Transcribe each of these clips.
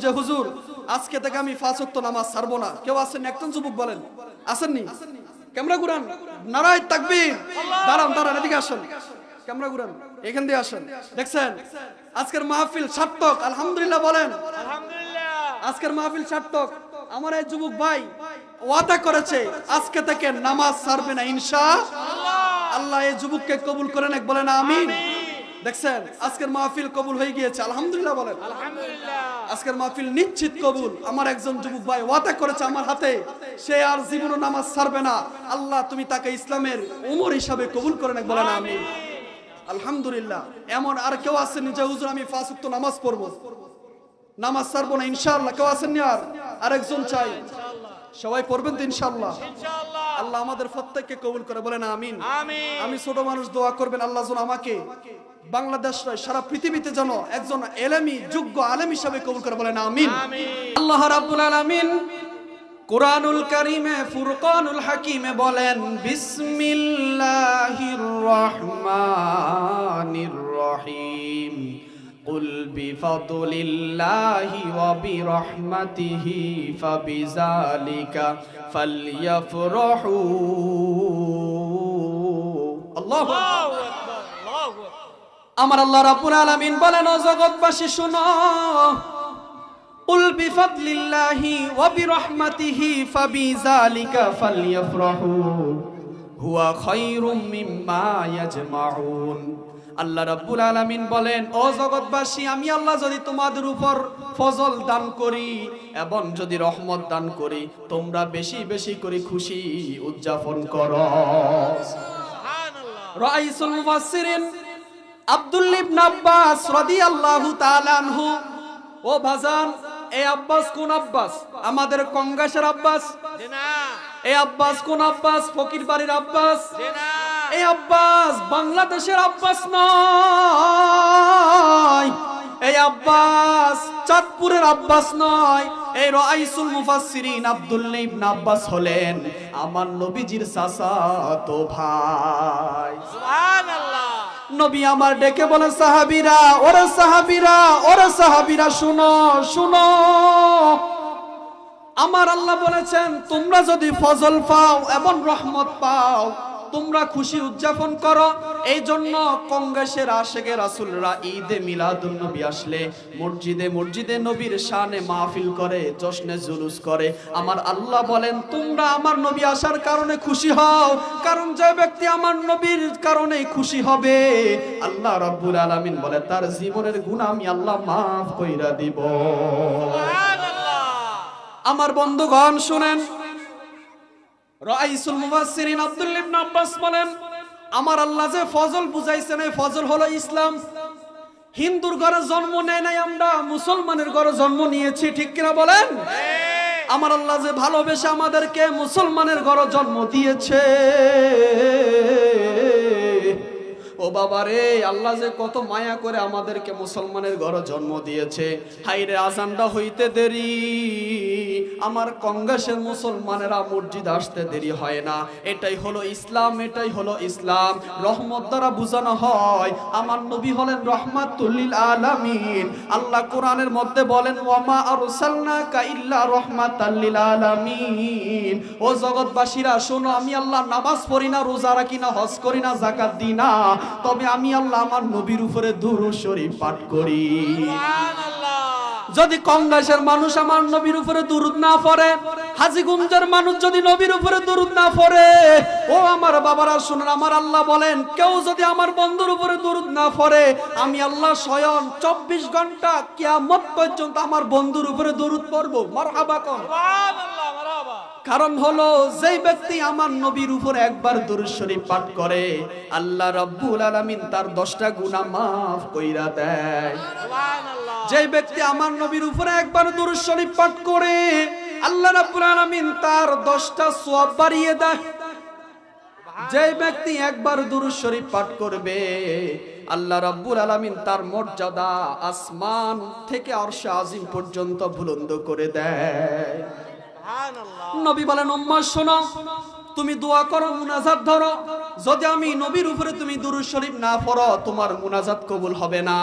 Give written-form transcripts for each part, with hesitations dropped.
যে হুজুর আজকে থেকে আমি 5 ওয়াক্ত নামাজ ছাড়বো না? কেউ আসেননি? একজন যুবক বলেন, আসেননি? ক্যামেরা ঘুরান, নারায়ে তাকবীর। দাঁড়ান, এদিকে আসেন, ক্যামেরা ঘুরান, এখান দিয়ে আসেন। দেখছেন আজকের মাহফিল সার্থক, আলহামদুলিল্লাহ বলেন। আজকের মাহফিল সার্থক। আমার এই যুবক ভাই ওয়াদা করেছে আজকে থেকে নামাজ ছাড়বে না ইনশাআল্লাহ। আল্লাহ এই যুবককে কবুল করেন, এক বলেন আমিন। দেখছেন আজকের মাহফিল কবুল হয়ে গিয়েছে, আলহামদুলিল্লাহ বলেন। আজকের মাহফিল নিশ্চিত কবুল। আমার একজন যুবক ভাই ওয়াদা করেছে আমার হাতে, সে আর জীবনে নামাজ ছাড়বে না। আল্লাহ তুমি তাকে ইসলামের ওমর হিসাবে কবুল করেন, এক বলেন আমিন। আলহামদুলিল্লাহ। এমন আর কেউ আসেনি যে হুজুর আমি 5 ওয়াক্ত নামাজ পড়বো, নামাজ ছাড়বো না ইনশাআল্লাহ? কেউ আসেননি? আর আরেকজন চাই? সবাই পড়বেন তো ইনশাআল্লাহ? আল্লাহ আমাদের প্রত্যেককে কবুল করে, বলেন আমিন। আমি ছোট মানুষ, দোয়া করবেন আল্লাহ যেন আমাকে বাংলাদেশ নয় সারা পৃথিবীতে যেন একজন এলেমি যোগ্য আলেম হিসেবে কবুল করে, বলেন আমিন। আল্লাহ রাব্বুল আলামিন কুরআনুল কারীমে ফুরকানুল হাকিমে বলেন, বিসমিল্লাহির রহমানির রহিম, কুল বিফাদলিল্লাহি ওয়া বিরহমাতিহি ফাবিযালিকা ফালইফরাহু। আল্লাহু আকবার। আমার আল্লাহ রাব্বুল আলামিন বলেন, ও জগৎবাসী শুনো, কুল বিফাদলিল্লাহি ওয়া বিরহমাতিহি ফাবিযালিকা ফালইফরাহু হুয়া খায়রুম মিম্মা ইয়াজমাউন। আল্লাহ রাব্বুল আলামিন বলেন, ও জগৎবাসী, আমি আল্লাহ যদি তোমাদের উপর ফজল দান করি এবং যদি রহমত দান করি, তোমরা বেশি বেশি করে খুশি উদযাপন করো। সুবহানাল্লাহ। রাইসুল মুফাসসিরিন আব্দুল্লাহ ইবনে আব্বাস রাদিয়াল্লাহু তাআলা আনহু, ও ভাজান, এই আব্বাস কোন আব্বাস? আমাদের কংগ্রেসের আব্বাস? জি না। এই আব্বাস কোন আব্বাস? ফকির বাড়ির আব্বাস? জি না। এই আব্বাস বাংলাদেশের আব্বাস নয়, এই আব্বাস চাঁদপুরের আব্বাস নয়। এই রাইসুল মুফাসসিরিন আব্দুল্লাহ ইবনে আব্বাস হলেন আমার নবীজির চাচাতো ভাই। সুবহানাল্লাহ। নবী আমার ডেকে বলেন, সাহাবীরা, ওরে সাহাবীরা, ওরে সাহাবীরা, শুনো শুনো, আমার আল্লাহ বলেছেন তোমরা যদি ফজল পাও এবং রহমত পাও, তোমরা খুশি উদযাপন করো। এই জন্য কংগ্রেসের আশেকে রাসূলরা ঈদে মিলাদুন নবী আসলে মসজিদে মসজিদে নবীর শানে মাহফিল করে, জশ্নে জুলুস করে। আমার আল্লাহ বলেন তোমরা আমার নবী আসার কারণে খুশি হও, কারণ যে ব্যক্তি আমার নবীর কারণে খুশি হবে, আল্লাহ রাব্বুল আলামিন বলে তার জীবনের গুনাহ আমি আল্লাহ মাফ কইরা দিব। সুবহানাল্লাহ। আমার বন্ধুগণ শুনেন, রাইসুল মুফাসসিরিন আব্দুল্লাহ ইবনে আব্বাস বলেন, আমার আল্লাহ যে ফজল বুঝাইছেন, এই ফজল হলো ইসলাম। হিন্দুর ঘরে জন্ম নেয় নাই আমরা, মুসলমানের ঘরে জন্ম নিয়েছি, ঠিক কিনা বলেন? আমার আল্লাহ যে ভালোবেসে আমাদেরকে মুসলমানের ঘরে জন্ম দিয়েছে। ও বাবা রে, আল্লাহ যে কত মায়া করে আমাদেরকে মুসলমানের ঘরে জন্ম দিয়েছে। হাইরে আজানটা হইতে দেরি, আমার কংগ্রেসের মুসলমানেরা মসজিদ আসতে দেরি হয় না। এটাই হলো ইসলাম, এটাই হলো ইসলাম। রহমত দ্বারা বোঝানো হয় আমার নবী হলেন রাহমাতুল লিল আলামিন। আল্লাহ কোরআনের মধ্যে বলেন, ওয়ামা আরসালনাকা ইল্লা রাহমাতাল লিল আলামিন। ও জগৎবাসীরা শোনো, আমি আল্লাহ নামাজ পড়ি না, রোজা রাখি না, হজ করি না, যাকাত দিই না, তবে আমি আল্লাহ আমার নবীর উপরে দুরূদ শরীফ পাঠ করি। সুবহানাল্লাহ। যদি কংগ্রেসের মানুষ আমার নবীর উপরে দুরূদ না পড়ে, হাজীগঞ্জের মানুষ যদি নবীর উপরে দুরূদ না পড়ে, ও আমার বাবারা শুনুন, আমার আল্লাহ বলেন কেউ যদি আমার বন্ধুর উপরে দুরূদ না পড়ে, আমি আল্লাহ স্বয়ং 24 ঘন্টা কিয়ামত পর্যন্ত আমার বন্ধুর উপরে দুরূদ পড়ব। মারহাবা কোন। সুবহানাল্লাহ, মারহাবা। কারণ হলো যেই ব্যক্তি আমার নবীর উপরে একবার দুরূদ শরীফ পাঠ করে, আল্লাহ রাব্বুল আলামিন তার 10টা গুনাহ মাফ কইরা দেয়। সুবহানাল্লাহ। যেই ব্যক্তি আমার নবীর উপরে একবার দুরূদ শরীফ পাঠ করে, আল্লাহ রাব্বুল আলামিন তার 10টা সওয়াব বাড়িয়ে দেয়। যেই ব্যক্তি একবার দুরূদ শরীফ পাঠ করবে, আল্লাহ রাব্বুল আলামিন তার মর্যাদা আসমান থেকে আরশে আজিম পর্যন্ত বুলন্দ করে দেয়। সুবহানাল্লাহ। নবী বলেন, উম্মাহ শোনো, তুমি দোয়া করো, মুনাজাত ধরো, যদি আমি নবীর উপরে তুমি দুরূদ শরীফ না পড়ো তোমার মুনাজাত কবুল হবে না।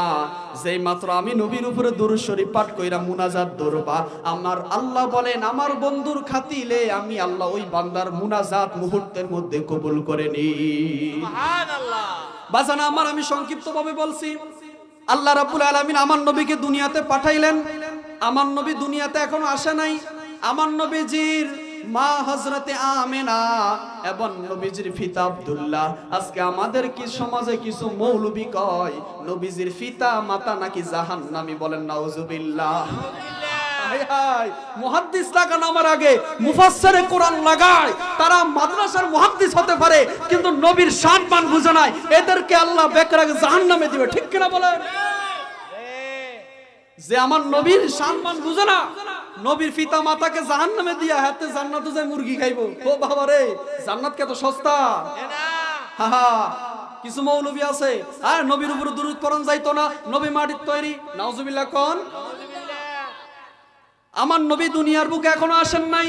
যেই মাত্র আমি নবীর উপরে দুরূদ শরীফ পাঠ কইরা মুনাজাত ধরবা, আমার আল্লাহ বলেন আমার বন্ধুর খাতিলে আমি আল্লাহ ওই বান্দার মুনাজাত মুহূর্তের মধ্যে কবুল করে নিই। সুবহানাল্লাহ। বাজানা আমার, আমি সংক্ষিপ্তভাবে বলছি, আল্লাহ রাব্বুল আলামিন আমার নবীকে দুনিয়াতে পাঠাইলেন। আমার নবী দুনিয়াতে এখনো আসে নাই। আমার নবীজির মা হযরতে আমেনা এবং নবীজির পিতা আব্দুল্লাহ, আজকে আমাদের কি সমাজে কিছু মৌলবি কয় নবীজির পিতা মাতা নাকি জাহান্নামী, বলেন নাউজুবিল্লাহ। হায় হায়, মুহাদ্দিস লাগানো আমার আগে মুফাসসিরে কোরআন লাগায়, তারা মাদ্রাসার মুহাদ্দিস হতে পারে কিন্তু নবীর সম্মান বুঝে নাই, এদেরকে আল্লাহ বেকরাকে জাহান্নামে দিবে, ঠিক কিনা বলেন? যে আমার নবীর সম্মান বুঝে না, নবীর পিতা মাতাকে জাহান্নামে দিয়া হাতে জান্নাতে যায় মুরগি খাইবো। ও বাবা রে, জান্নাত কত সস্তা। হা হা, কিছু মৌলবি আছে আর নবীর উপর দুরূদ পড়ন যাইতো না, নবী মাটির তৈরি, নাউজুবিল্লাহ কোন। আমার নবী দুনিয়ার বুকে এখনো আসেন নাই।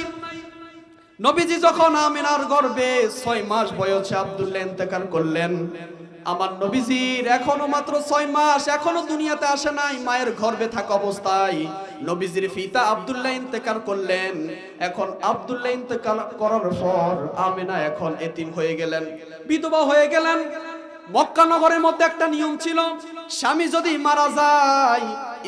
নবীজি যখন আমিনার গর্ভে 6 মাস বয়সে আব্দুল্লাহ ইন্তেকাল করলেন, আমার নবীজির এখনো মাত্র 6 মাস, এখনো দুনিয়াতে আসে নাই। মায়ের গর্ভে থাকা অবস্থায় নবীজির পিতা আব্দুল্লাহ ইন্তেকাল করলেন। এখন আব্দুল্লাহ ইন্তেকাল করার পর আমিনা এখন এতিম হয়ে গেলেন, বিধবা হয়ে গেলেন। মক্কা নগরের মধ্যে একটা নিয়ম ছিল, স্বামী যদি মারা যায়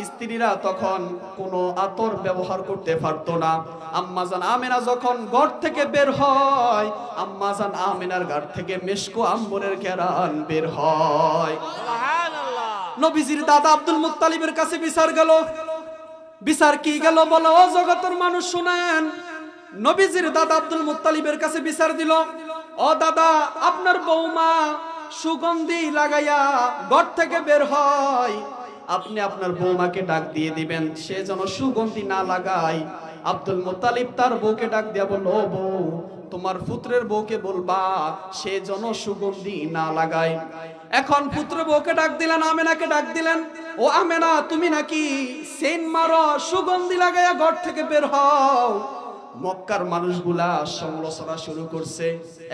স্ত্রীরা তখন কোনো আতর ব্যবহার করতে পারতো না। আম্মাজান আমিনা যখন ঘর থেকে বের হয়, আম্মাজান আমিনার ঘর থেকে মিশকো আম্বরের ঘেরান বের হয়। সুবহানাল্লাহ। নবীজির দাদা আব্দুল মুত্তালিবের কাছে বিচার গেল। বিচার কি গেল বলো ও জগতের মানুষ শুনেন। নবীজির দাদা আব্দুল মুত্তালিবের কাছে বিচার দিল, ও দাদা আপনার বৌমা সুগন্ধি লাগাইয়া ঘর থেকে বের হয়, আপনি আপনার বৌমাকে ডাক দিয়ে দিবেন সে যেন সুগন্ধি না লাগায়। আব্দুল মুত্তালিব তার বউকে ডাক দিয়া বলল, ও বউ তোমার পুত্রের বউকে বলবা সে যেন সুগন্ধি না লাগায়। এখন পুত্র বউকে ডাক দিলেন, আমেনাকে ডাক দিলেন, ও আমেনা তুমি নাকি সেন মারো, সুগন্ধি লাগাইয়া ঘর থেকে বের হও। মক্কার মানুষগুলা সমালোচনা শুরু করছে।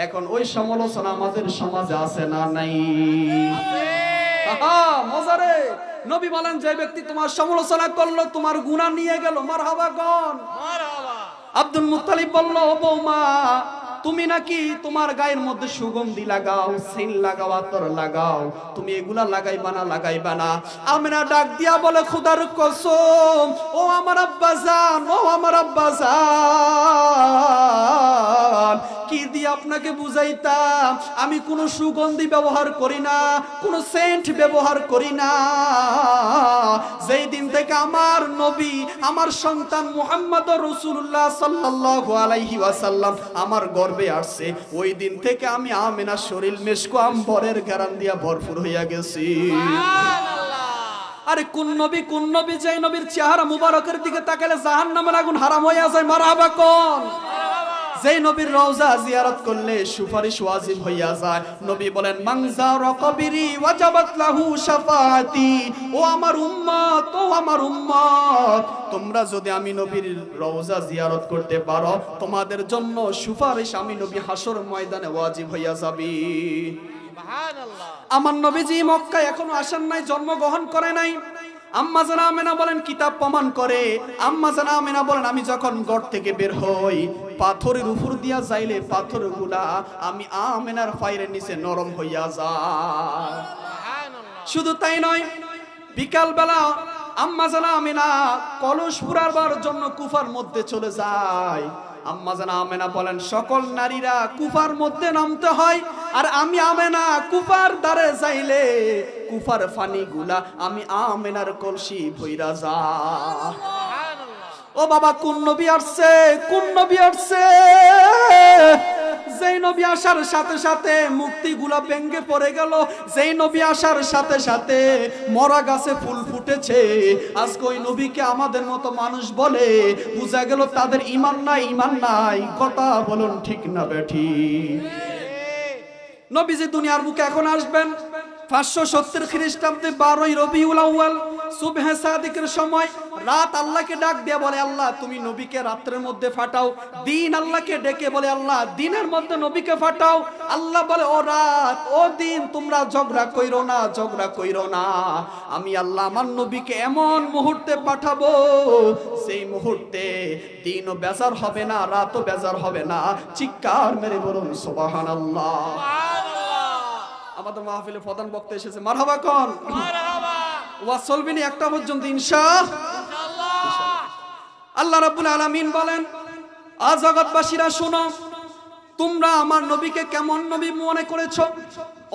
এখন ওই সমালোচনা আমাদের সমাজে আছে না নাই? মজারে নবী বলেন যে ব্যক্তি তোমার সমালোচনা করলো তোমার গুনাহ নিয়ে গেল, মারহাবা কোন। আব্দুল মুত্তালিব বলল, ও বৌমা তুমি নাকি তোমার গায়ের মধ্যে সুগন্ধি লাগাও, সিন লাগাও, আতর লাগাও, তুমি এগুলা লাগাইবা না, লাগাইবা না। আমিনা ডাক দিয়া বলে, খোদার কসম ও আমার আব্বাজান, ও আমার আব্বাজান, কি দিয়ে আপনাকে বুঝাইতাম, আমি কোনো সুগন্ধি ব্যবহার করি না, কোনো সেন্ট ব্যবহার করি না। যেই দিন থেকে আমার নবী আমার সন্তান মুহাম্মদ রাসূলুল্লাহ সাল্লাল্লাহু আলাইহি ওয়াসাল্লাম আমার গর্ভে আসছে, ওই দিন থেকে আমি আমিনার শরীর মিশকো আম্বরের ঘ্রাণ দিয়া ভরপুর হইয়া গেছি। সুবহানাল্লাহ। আরে কোন নবী যেই নবীর চেহারা মুবারকের দিকে তাকালে জাহান্নামের আগুন হারাম হইয়া যায়, মারহাবা কোন। যেই নবীর রওজা জিয়ারত করলে সুপারিশ ওয়াজিব হইয়া যায়। নবী বলেন, মান যারা কবরি ওয়াজাবাত লাহু শাফাআতি। ও আমার উম্মত, ও আমার উম্মত, তোমরা যদি আমি নবীর রওজা জিয়ারত করতে পারো তোমাদের জন্য সুপারিশ আমি নবী হাসর ময়দানে ওয়াজিব হইয়া যাবে। সুবহানাল্লাহ। আমার নবীজি মক্কায় এখনো আসেন নাই, জন্মগ্রহণ করে নাই। আম্মা জানা আমেনা বলেন কিতাব প্রমাণ করে, আম্মা জানা আমেনা বলেন আমি যখন ঘর থেকে বের হই পাথরের উপর দিয়া যাইলে পাথরগুলা আমি আমেনার পায়ের নিচে নরম হইয়া যায়। শুধু তাই নয়, বিকাল বেলা আম্মা জানা আমেনা কলস পুরাবার জন্য কুফার মধ্যে চলে যায়। আম্মা জানা আমেনা বলেন সকল নারীরা কুফার মধ্যে নামতে হয়, আর আমি আমেনা কুফার দ্বারে যাইলে কুফার পানিগুলা আমি আমেনার কলসি ভইরা যা। ও বাবা কোন নবী আসছে, কোন নবী আসছে, যেই নবী আসার সাথে সাথে মুক্তিগুলা ভেঙে পড়ে গেল, যেই নবী আসার সাথে সাথে মরা গাছে ফুল ফুটেছে। আজকে ওই নবীকে আমাদের মতো মানুষ বলে, বুঝা গেল তাদের ঈমান নাই, ঈমান নাই। কথা বলুন ঠিক না বেঠি? নবীজি দুনিয়ার বুকে এখন আসবেন 570 খ্রিস্টাব্দে 12ই রবিউল আউয়াল সুবহে সাদিকের সময় রাত আল্লাহকে ডাক দিয়ে বলে আল্লাহ তুমি নবীকে রাত্রের মধ্যে ফাটাও। দিন আল্লাহকে ডেকে বলে আল্লাহ দিনের মধ্যে নবীকে ফাটাও। আল্লাহ বলে ও রাত ও দিন তোমরা ঝগড়া কইরো না, ঝগড়া কইরো না। আমি আল্লাহ আমার নবীকে এমন মুহূর্তে পাঠাবো সেই মুহূর্তে দিনও বেজার হবে না, রাতও বেজার হবে না। চিৎকার মেরে বলুন সুবহানাল্লাহ। আমাদের মাহফিলে প্রধান বক্তা এসেছে, মারহাবা কোন মারহাবা। ওয়াজ চলবে না একটা পর্যন্ত ইনশাআল্লাহ। আল্লাহ রাব্বুল আলামিন বলেন আজ জগৎবাসীরা শোনো, তোমরা আমার নবীকে কেমন নবী মনে করেছো?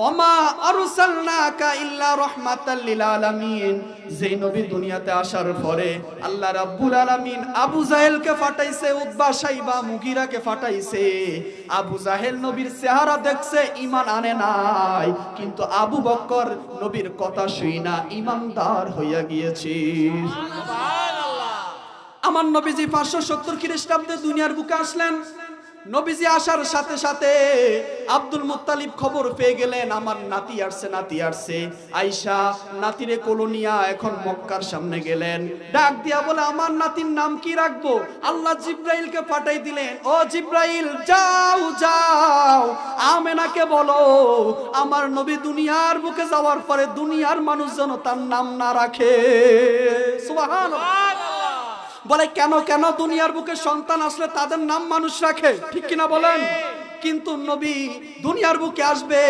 ওমা আরসালনাকা ইল্লা রাহমাতাল লিল আলামিন। যে নবী দুনিয়াতে আসার পরে আল্লাহ রাব্বুল আলামিন আবু জাহেলকে ফাটাইছে, উতবা শাইবা মুগীরাকে ফাটাইছে। আবু জাহেল নবীর চেহারা দেখছে, ঈমান আনে নাই, কিন্তু আবু বকর নবীর কথা শুই না ঈমানদার হইয়া গিয়েছে। সুবহানাল্লাহ। আমার নবীজি 570 খ্রিস্টাব্দে দুনিয়ার বুকে আসলেন। নবীজি আসার সাথে সাথে আব্দুল মুত্তালিব খবর পেয়ে গেলেন আমার নাতি আসছে, নাতি আসছে। আয়েশা নাতিরে কোলোনিয়া এখন মক্কার সামনে গেলেন, ডাক দিয়া বলে আমার নাতির নাম কি রাখবো? আল্লাহ জিব্রাইলকে পাঠাই দিলেন, ও জিব্রাইল যাও যাও আমেনাকে বলো আমার নবী দুনিয়ার বুকে যাওয়ার পরে দুনিয়ার মানুষ যেন তার নাম না রাখে। সুবহানাল্লাহ। বলে কেন কেন দুনিয়ার বুকে সন্তান আসলে তাদের নাম মানুষ রাখে, ঠিক কিনা বলেন? কিন্তু নবী দুনিয়ার বুকে আসবে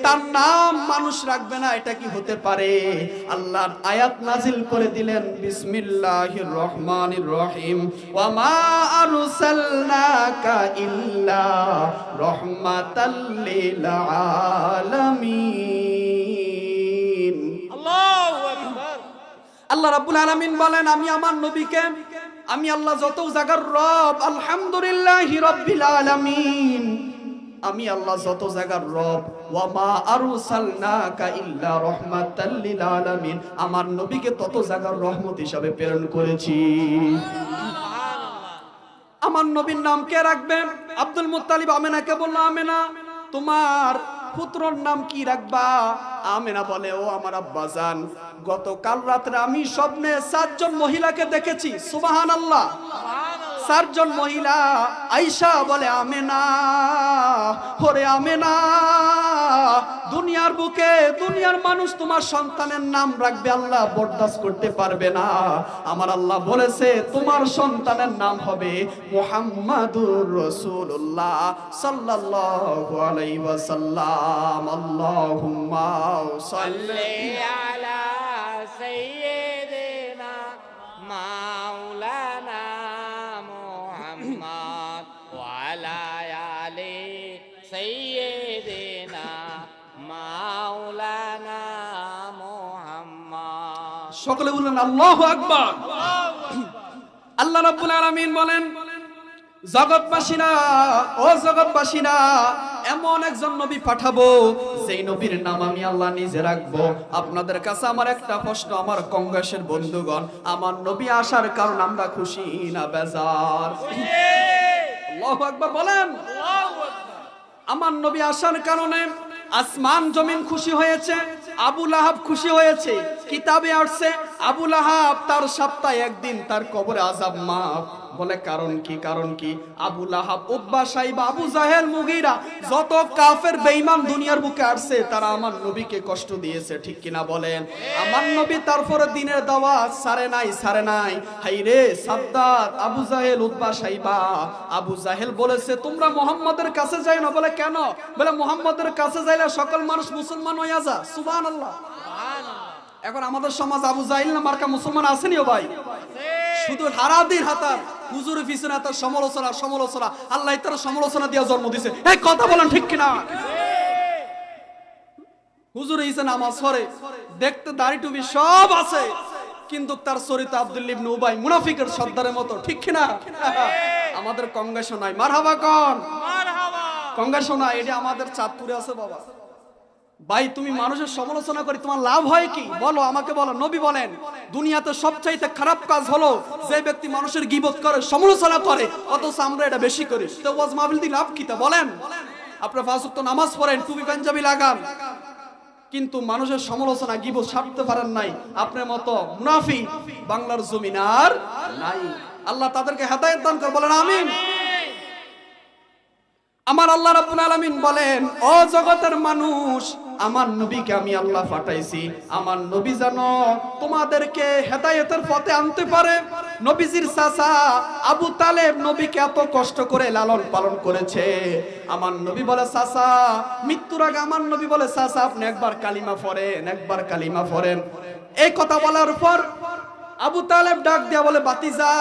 তার নাম মানুষ রাখবে না, এটা কি হতে পারে? আল্লাহ আয়াত নাজিল করে দিলেন বিসমিল্লাহির রহমানির রহিম ওয়া মা আরসালনাকা ইল্লা রাহমাতাল লিল আলামিন। আল্লাহু আকবার। আল্লাহ রাব্বুল আলামিন বলেন আমি আমার নবীকে আমি আল্লাহ যত জায়গার রব, আলহামদুলিল্লাহি রাব্বিল আলামিন, আমি আল্লাহ যত জায়গার রব। ওয়া মা আরসালনাকা ইল্লা রাহমাতাল লিল আলামিন, আমার নবীকে তত জায়গার রহমত হিসাবে প্রেরণ করেছি। আমার নবীর নাম কে রাখবে? আব্দুল মুত্তালিব আমেনাকে বলল আমেনা তোমার পুত্রর নাম কি রাখবা? আমেনা বলে ও আমার আব্বাজান গতকাল রাতে আমি স্বপ্নে 7 জন মহিলাকে দেখেছি। সুবহানাল্লাহ। 7 জন মহিলা। আয়েশা বলে আমেনা ওরে আমেনা দুনিয়ার বুকে দুনিয়ার মানুষ তোমার সন্তানের নাম রাখবে, আল্লাহ বরদাস্ত করতে পারবে না। আমার আল্লাহ বলেছে তোমার সন্তানের নাম হবে মুহাম্মাদুর রাসূলুল্লাহ সাল্লাল্লাহু আলাইহি ওয়াসাল্লাম। আল্লাহুম্মা সাল্লি আলা সাইয়্যিদিনা মাওলানা মুহাম্মদ ওয়া আলা আলি সাইয়্যিদিনা মাওলানা মুহাম্মদ। সকলে বলেন আল্লাহু আকবার। আল্লাহ রাব্বুল আলামিন বলেন জগৎবাসীরা ও জগৎবাসীরা এমন একজন নবী পাঠাবো সেই নবীর নাম আমি আল্লাহ নিজে রাখবো। আপনাদের কাছে আমার একটা প্রশ্ন, আমার কংগ্রেসের বন্ধুগণ, আমার নবী আসার কারণ আমরা খুশি না বেজার? আল্লাহু আকবার বলেন। আমার নবী আসার কারণে আসমান জমিন খুশি হয়েছে, আবু লাহাব খুশি হয়েছে। কিতাবে আসছে আবু লাহাব তার সপ্তাহে একদিন তার কবরে আযাব মাফ। বলে কারণ কি? কারণ কি? আবু লাহাব, উতবা, শাইবা, আবু জাহেল, মুগীরা যত কাফের বেঈমান দুনিয়ার বুকে আসছে তারা আমার নবীকে কষ্ট দিয়েছে, ঠিক কিনা বলেন? আমার নবী তারপরে দিনের দাওয়াত সারে নাই। হাইরে সাদ্দাত, আবু জাহেল, উতবা, শাইবা। আবু জাহেল বলেছে তোমরা মুহাম্মাদের কাছে যাই না। বলে কেন? বলে মুহাম্মাদের কাছে যাইলে সকল মানুষ মুসলমান হইয়া যা। সুবহানাল্লাহ। এখন আমাদের সমাজ আবু জাহেল না মার্কা মুসলমান আসেনি ও ভাই? শুধু হারাদির হাতার হুজুরের পিছনে হাতার সমালোচনা। আল্লাহ তার সমালোচনা দিয়া জন্ম দিয়েছে। এই কথা বলেন ঠিক কিনা? হুজুর ইসা নামাজ পড়ে, দেখতে দাড়ি টুপি সব আছে, কিন্তু তার চরিত্র আব্দুল্লাহ ইবনে উবাই মুনাফিকের সর্দারের মতো, ঠিক কিনা? আমাদের কংগ্রেস নাই। মারহাবা কোন মারহাবা। কংগ্রেস নাই, এটা আমাদের চাঁদপুরে আছে বাবা। ভাই তুমি মানুষের সমালোচনা করে তোমার লাভ হয় কি? বলো, আমাকে বলো। নবী বলেন দুনিয়াতে সবচাইতে খারাপ কাজ হলো যে ব্যক্তি মানুষের গীবত করে, সমালোচনা করে, অথচ আমরা এটা বেশি করি। তো ওয়াজ মাহফিল দিয়ে লাভ কি তা বলেন? আপনি 5 ওয়াক্ত নামাজ পড়েন, টুপি পাঞ্জাবি লাগান, কিন্তু মানুষের সমালোচনা গিবত ছাড়তে পারেন নাই। আপনার মতো মুনাফিক বাংলার জমিন আর নাই। আল্লাহ তাদেরকে হেদায়েত দান করে, বলেন আমিন। আমার আল্লাহ রাব্বুল আলামিন বলেন, ও জগতের মানুষ, আমার নবীকে আমি আল্লাহ পাঠাইছি, আমার নবী যেন তোমাদেরকে হেদায়েতের পথে আনতে পারে। নবীজির চাচা আবু তালেব নবীকে এত কষ্ট করে লালন পালন করেছে। আমার নবী বলে, চাচা, মৃত্যুর আগে আমার নবী বলে, চাচা আপনি একবার কালিমা পড়েন, একবার কালিমা পড়েন। এই কথা বলার পর আবু তালেব ডাক দিয়া বলে, বাতিজা,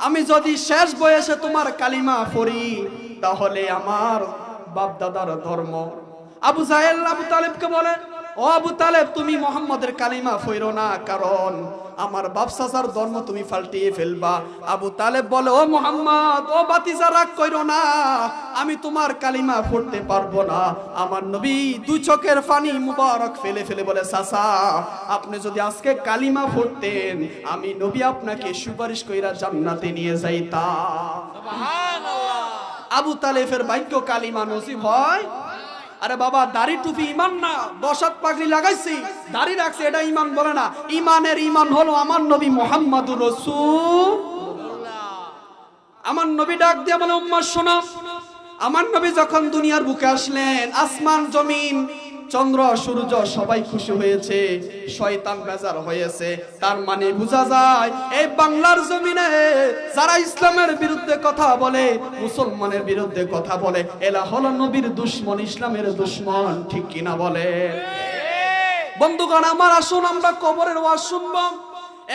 আমি যদি শেষ বয়সে তোমার কালিমা পড়ি তাহলে আমার বাপ দাদার ধর্ম। আবু জাহেল আবু তালেবকে বলে, ও আবু তালেব, তুমি মুহাম্মাদের কালিমা পড়ো না, কারণ আমার বাপ চাচার ধর্ম তুমি পাল্টিয়ে ফেলবা। আবু তালেব বলে, ও মুহাম্মদ, ও বাতিজা, রাগ কইরো না, আমি তোমার কালিমা পড়তে পারবো না। আমার নবী দুই চোখের পানি মুবারক ফেলে ফেলে বলে, চাচা, আপনি যদি আজকে কালিমা পড়তেন, আমি নবী আপনাকে সুপারিশ কইরা জান্নাতে নিয়ে যাইতাম। সুবহানাল্লাহ। আবু তালেবের ভাগ্য কালিমা নসিব হয়। আরে বাবা, দাড়ি টুপি ইমান না, 10 হাত পাগড়ি লাগাইছি, দাড়ি রাখছি, এটা ইমান বলে না। ইমানের ইমান হলো আমার নবী মুহাম্মদুর রাসূলুল্লাহ। আমার নবী ডাক দিয়ে বলে, উম্মাহ শোনো, আমার নবী যখন দুনিয়ার বুকে আসলেন, আসমান জমিন চন্দ্র সূর্য সবাই খুশি হয়েছে, শয়তান বেজার হয়েছে। তার মানে বোঝা যায় এই বাংলার জমিনে যারা ইসলামের বিরুদ্ধে কথা বলে, মুসলমানের বিরুদ্ধে কথা বলে, এরা হলো নবীর দুশমন, ইসলামের দুশমন। ঠিক কিনা বলে? বন্ধুগণ আমার, আসুন আমরা কবরের ওয়াজ শুনব।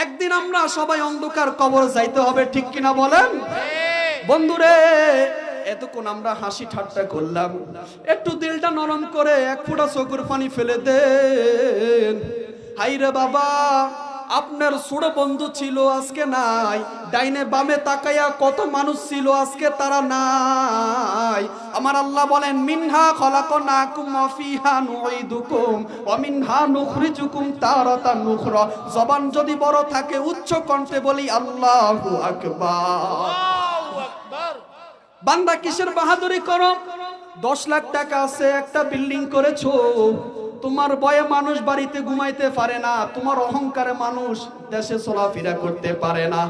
একদিন আমরা সবাই অন্ধকার কবর যাইতে হবে। ঠিক কিনা বলেন? বন্ধুরে, এতক্ষণ আমরা হাসি ঠাট্টা করলাম, একটু দিলটা নরম করে এক ফোঁটা চোখের পানি ফেলে দেন। হাইরে বাবা, আপনার ছোট বন্ধু ছিল, আজকে নাই। ডাইনে বামে তাকাইয়া কত মানুষ ছিল, আজকে তারা নাই। আমার আল্লাহ বলেন, মিনহা খলাকনাকুম ওয়া ফিহা নুঈদুকুম ওয়া মিনহা নুখরিজুকুম তারাতান নুখরা। জবান যদি বড় থাকে, উচ্চ কণ্ঠে বলি আল্লাহু আকবার। বান্দা কিসের বাহাদুরি করো? 10 লাখ টাকা আছে, একটা বিল্ডিং করেছো, তোমার ভয়ে মানুষ বাড়িতে ঘুমাইতে পারে না, তোমার অহংকারে মানুষ দেশে চলাফেরা করতে পারে না,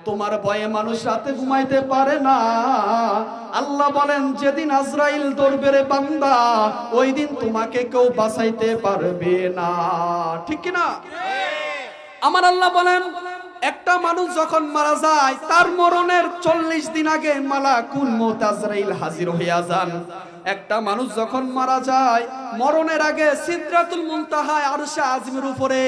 তোমার ভয়ে মানুষ রাতে ঘুমাইতে পারে না। আল্লাহ বলেন, যেদিন আজরাইল ধরবে রে বান্দা, ওই দিন তোমাকে কেউ বাঁচাইতে পারবে না। ঠিক কি না? আমার আল্লাহ বলেন, একটা মানুষ যখন মারা যায়, তার মরণের 40 দিন আগে মালাকুল মউত আজরাইল হাজির হইয়া যান। একটা মানুষ যখন মারা যায়, মরণের আগে সিদরাতুল মুনতাহায় আরশে আজিমের উপরে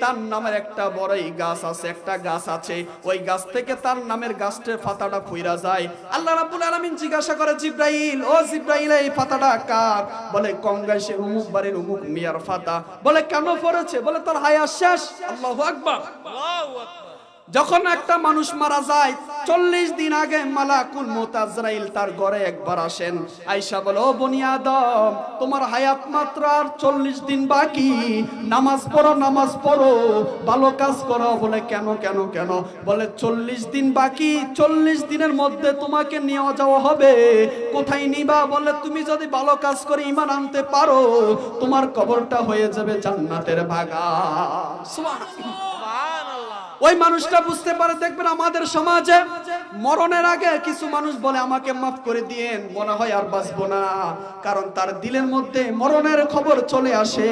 তার নামের একটা বড়ই গাছ আছে, একটা গাছ আছে, ওই গাছ থেকে তার নামের গাছটার পাতাটা ফুইরা যায়। আল্লাহ রাব্বুল আলামিন জিজ্ঞাসা করে, জিব্রাইল, ও জিব্রাইল, এই পাতাটা কার? বলে, কংগ্রেসের অমুক বাড়ির অমুক মিয়ার পাতা। বলে, কেন পড়েছে? বলে, তোর হায়াত শেষ। আল্লাহু আকবার, আল্লাহু আকবার। যখন একটা মানুষ মারা যায়, 40 দিন আগে মালাকুল মউত আজরাইল তার ঘরে একবার আসেন। আয়েশা বলে, ও বনি আদম, তোমার হায়াত মাত্র আর 40 দিন বাকি, নামাজ পড়ো, নামাজ পড়ো, ভালো কাজ করো। বলে, কেন কেন কেন? বলে, 40 দিন বাকি, 40 দিনের মধ্যে তোমাকে নিয়ে যাওয়া হবে। কোথায় নিবা? বলে, তুমি যদি ভালো কাজ করে ঈমান আনতে পারো, তোমার কবরটা হয়ে যাবে জান্নাতের বাগান। সুবহানাল্লাহ। ওই মানুষটা বুঝতে পারে। দেখবেন আমাদের সমাজে মরণের আগে কিছু মানুষ বলে, আমাকে মাফ করে দিয়েন, মনে হয় আর বাঁচবো না, কারণ তার দিলের মধ্যে মরণের খবর চলে আসে।